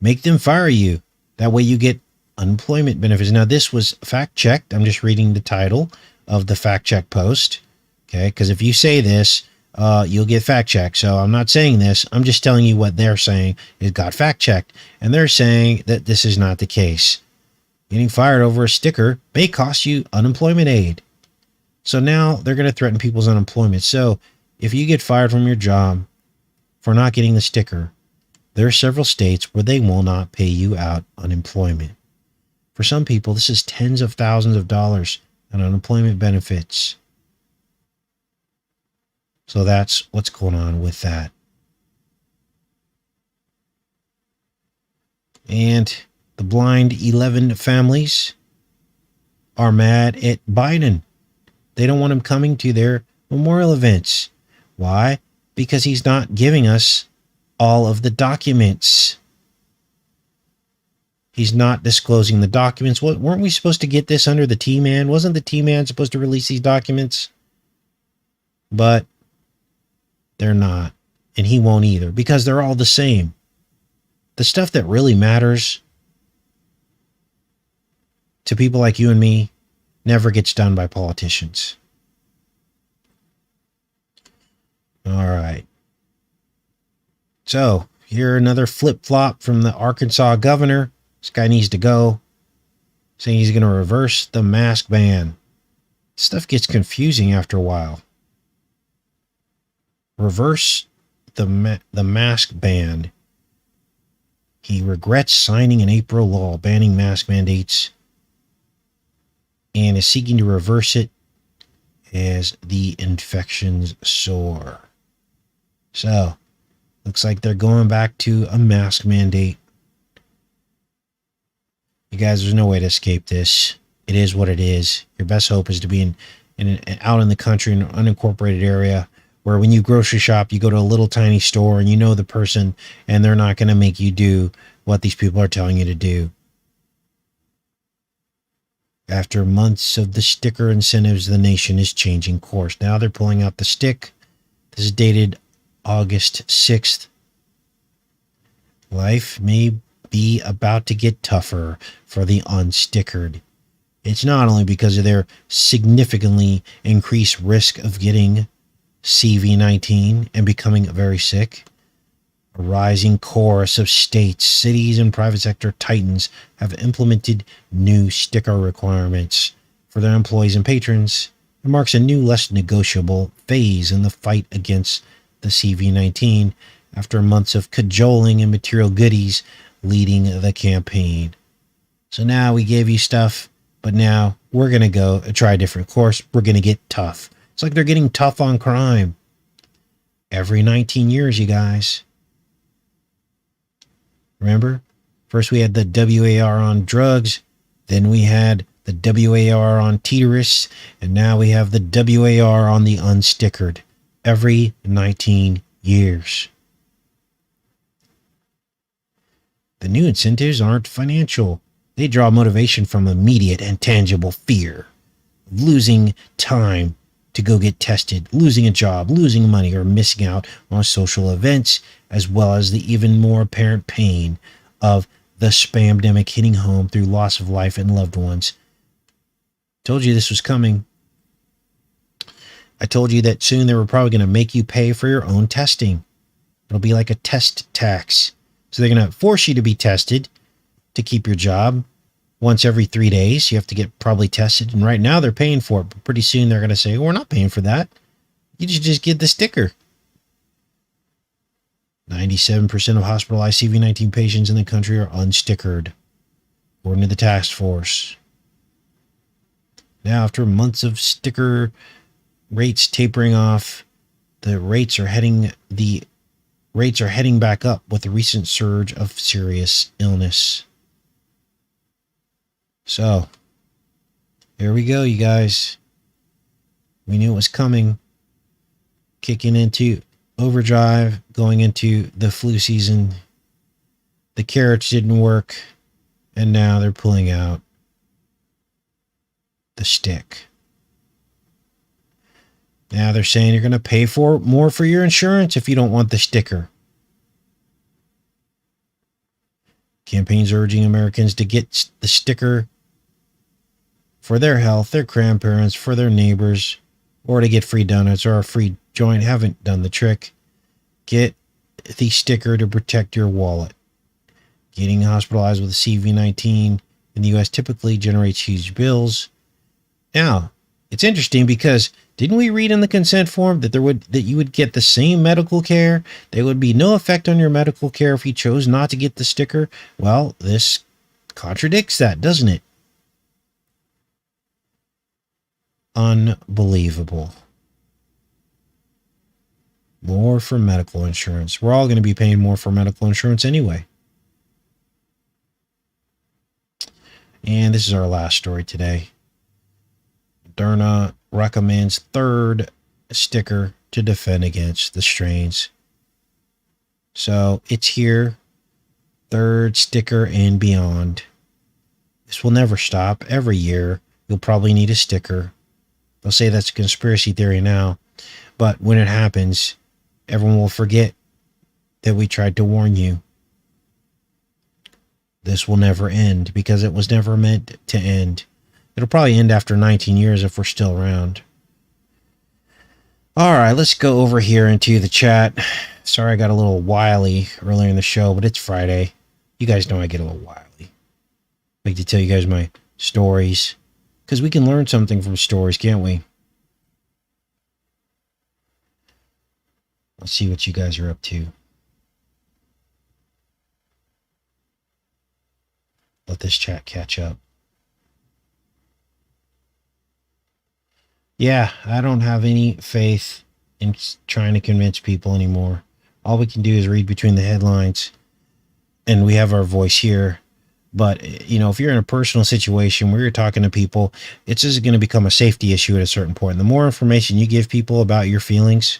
Make them fire you. That way you get unemployment benefits. Now, this was fact-checked. I'm just reading the title of the fact-check post. Okay, because if you say this, you'll get fact-checked. So I'm not saying this. I'm just telling you what they're saying. It got fact-checked. And they're saying that this is not the case. Getting fired over a sticker may cost you unemployment aid. So now they're going to threaten people's unemployment. So if you get fired from your job for not getting the sticker, there are several states where they will not pay you out unemployment. For some people, this is tens of thousands of dollars in unemployment benefits. So that's what's going on with that. And the blind 11 families are mad at Biden. They don't want him coming to their memorial events. Why? Because he's not giving us all of the documents. He's not disclosing the documents. Weren't we supposed to get this under the T-Man? Wasn't the T-Man supposed to release these documents? But they're not. And he won't either, because they're all the same. The stuff that really matters to people like you and me never gets done by politicians. All right. So, here another flip-flop from the Arkansas governor. This guy needs to go. Saying he's going to reverse the mask ban. Stuff gets confusing after a while. Reverse the mask ban. He regrets signing an April law banning mask mandates and is seeking to reverse it as the infections soar. So, looks like they're going back to a mask mandate. You guys, there's no way to escape this. it is what it is. Your best hope is to be out in the country in an unincorporated area where when you grocery shop, you go to a little tiny store and you know the person and they're not going to make you do what these people are telling you to do. After months of the sticker incentives, the nation is changing course. Now they're pulling out the stick. This is dated August 6th. Life may be about to get tougher for the unstickered. It's not only because of their significantly increased risk of getting CV-19 and becoming very sick. A rising chorus of states, cities, and private sector titans have implemented new sticker requirements for their employees and patrons. It marks a new, less negotiable phase in the fight against the CV-19 after months of cajoling and material goodies leading the campaign. So now we gave you stuff, but now we're going to go try a different course. We're going to get tough. It's like they're getting tough on crime. Every 19 years, you guys. Remember? First we had the WAR on drugs, then we had the WAR on terrorists, and now we have the WAR on the unstickered. Every 19 years. The new incentives aren't financial. They draw motivation from immediate and tangible fear of losing time to go get tested, losing a job, losing money, or missing out on social events, as well as the even more apparent pain of the spamdemic hitting home through loss of life and loved ones. Told you this was coming. I told you that soon they were probably going to make you pay for your own testing. It'll be like a test tax. So they're going to force you to be tested to keep your job. Once every 3 days, you have to get probably tested. And right now they're paying for it. But pretty soon they're going to say, we're not paying for that. You should just get the sticker. 97% of hospitalized CV-19 patients in the country are unstickered, according to the task force. Now, after months of sticker rates tapering off, the rates are heading back up with the recent surge of serious illness. So, here we go, you guys. We knew it was coming. Kicking into overdrive, going into the flu season. The carrots didn't work, and now they're pulling out the stick. Now they're saying you're going to pay more for your insurance if you don't want the sticker. Campaigns urging Americans to get the sticker for their health, their grandparents, for their neighbors, or to get free donuts or a free joint haven't done the trick. Get the sticker to protect your wallet. Getting hospitalized with CV-19 in the U.S. typically generates huge bills. Now, it's interesting because didn't we read in the consent form that you would get the same medical care? There would be no effect on your medical care if you chose not to get the sticker. Well, this contradicts that, doesn't it? Unbelievable. More for medical insurance. We're all going to be paying more for medical insurance anyway. And this is our last story today. Moderna recommends third sticker to defend against the strains. So it's here. Third sticker and beyond. This will never stop. Every year, you'll probably need a sticker. They'll say that's a conspiracy theory now. But when it happens, everyone will forget that we tried to warn you. This will never end because it was never meant to end. It'll probably end after 19 years if we're still around. All right, let's go over here into the chat. Sorry I got a little wily earlier in the show, but it's Friday. You guys know I get a little wily. I like to tell you guys my stories because we can learn something from stories, can't we? Let's see what you guys are up to. Let this chat catch up. Yeah, I don't have any faith in trying to convince people anymore. All we can do is read between the headlines. And we have our voice here. But, if you're in a personal situation where you're talking to people, it's just going to become a safety issue at a certain point. And the more information you give people about your feelings,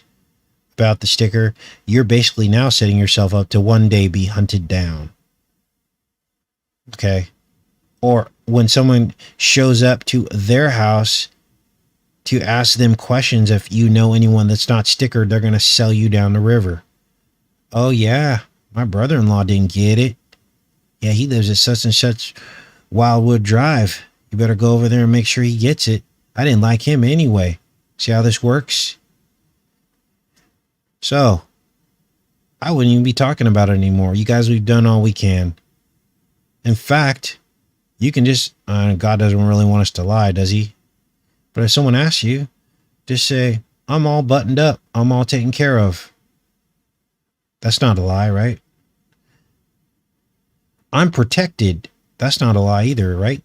about the sticker, you're basically now setting yourself up to one day be hunted down. Okay. Or when someone shows up to their house to ask them questions, if you know anyone that's not stickered, they're going to sell you down the river. Oh, yeah, my brother-in-law didn't get it. Yeah, he lives at such and such Wildwood Drive. You better go over there and make sure he gets it. I didn't like him anyway. See how this works? So, I wouldn't even be talking about it anymore. You guys, we've done all we can. In fact, you can just, God doesn't really want us to lie, does he? But if someone asks you, just say, I'm all buttoned up. I'm all taken care of. That's not a lie, right? I'm protected. That's not a lie either, right?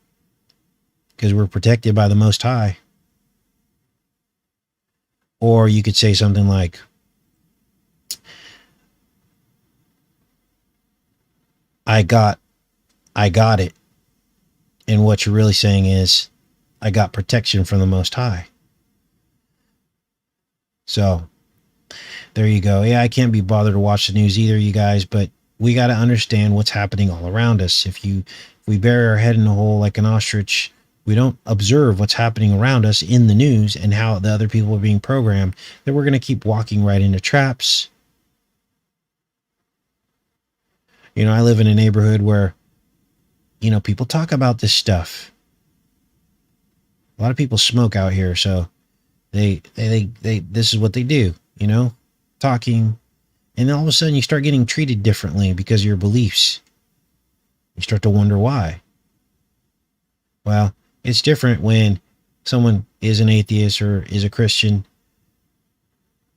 Because we're protected by the Most High. Or you could say something like, I got it. And what you're really saying is, I got protection from the Most High. So, there you go. Yeah, I can't be bothered to watch the news either, you guys, but we got to understand what's happening all around us. If we bury our head in a hole like an ostrich, we don't observe what's happening around us in the news and how the other people are being programmed, then we're going to keep walking right into traps. I live in a neighborhood where, people talk about this stuff. A lot of people smoke out here, so they this is what they do, talking, and then all of a sudden you start getting treated differently because of your beliefs. You start to wonder why. Well, it's different when someone is an atheist or is a Christian.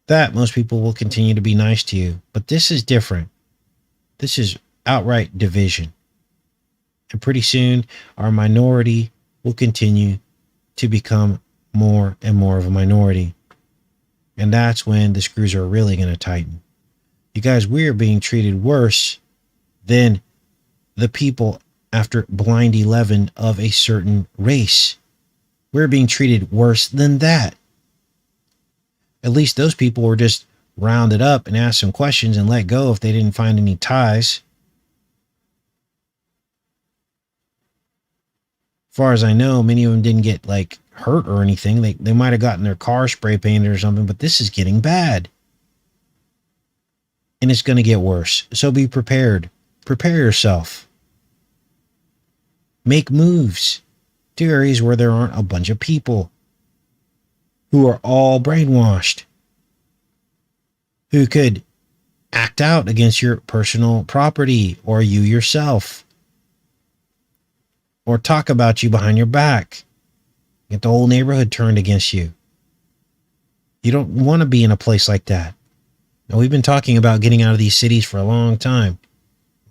That most people will continue to be nice to you, but this is different. This is outright division. And pretty soon our minority will continue to become more and more of a minority. And that's when the screws are really going to tighten. You guys, we are being treated worse than the people after blind 11 of a certain race. We're being treated worse than that. At least those people were just rounded up and asked some questions and let go if they didn't find any ties. As far as I know, many of them didn't get hurt or anything. They might have gotten their car spray painted or something, but this is getting bad. And it's going to get worse. So be prepared. Prepare yourself. Make moves to areas where there aren't a bunch of people who are all brainwashed, who could act out against your personal property or you yourself, or talk about you behind your back. Get the whole neighborhood turned against you. You don't want to be in a place like that. Now, we've been talking about getting out of these cities for a long time,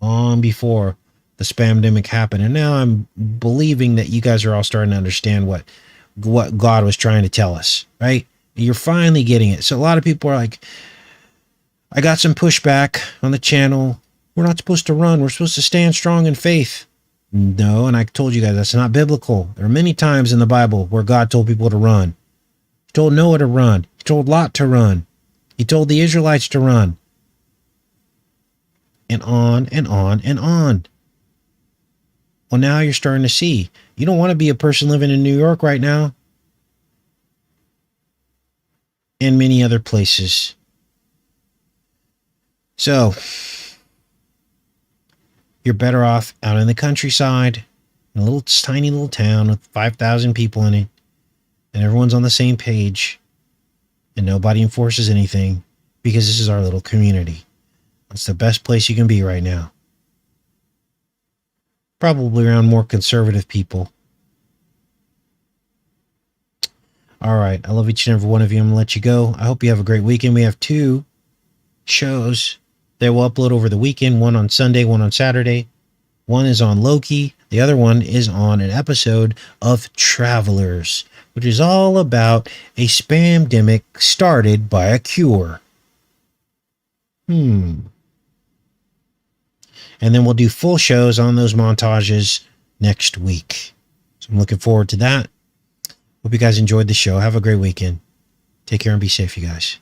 long before the spamdemic happened. And now I'm believing that you guys are all starting to understand what God was trying to tell us, right? You're finally getting it. So a lot of people are like, I got some pushback on the channel. We're not supposed to run. We're supposed to stand strong in faith. No, and I told you guys that's not biblical. There are many times in the Bible where God told people to run. He told Noah to run. He told Lot to run. He told the Israelites to run. And on and on and on. Well, now you're starting to see. You don't want to be a person living in New York right now. And many other places. So, you're better off out in the countryside, in a little tiny little town with 5,000 people in it, and everyone's on the same page, and nobody enforces anything, because this is our little community. It's the best place you can be right now. Probably around more conservative people. All right, I love each and every one of you. I'm going to let you go. I hope you have a great weekend. We have 2 shows that will upload over the weekend, one on Sunday, one on Saturday. One is on Loki. The other one is on an episode of Travelers, which is all about a spamdemic started by a cure. And And then we'll do full shows on those montages next week. So I'm looking forward to that. Hope you guys enjoyed the show. Have a great weekend. Take care and be safe, you guys.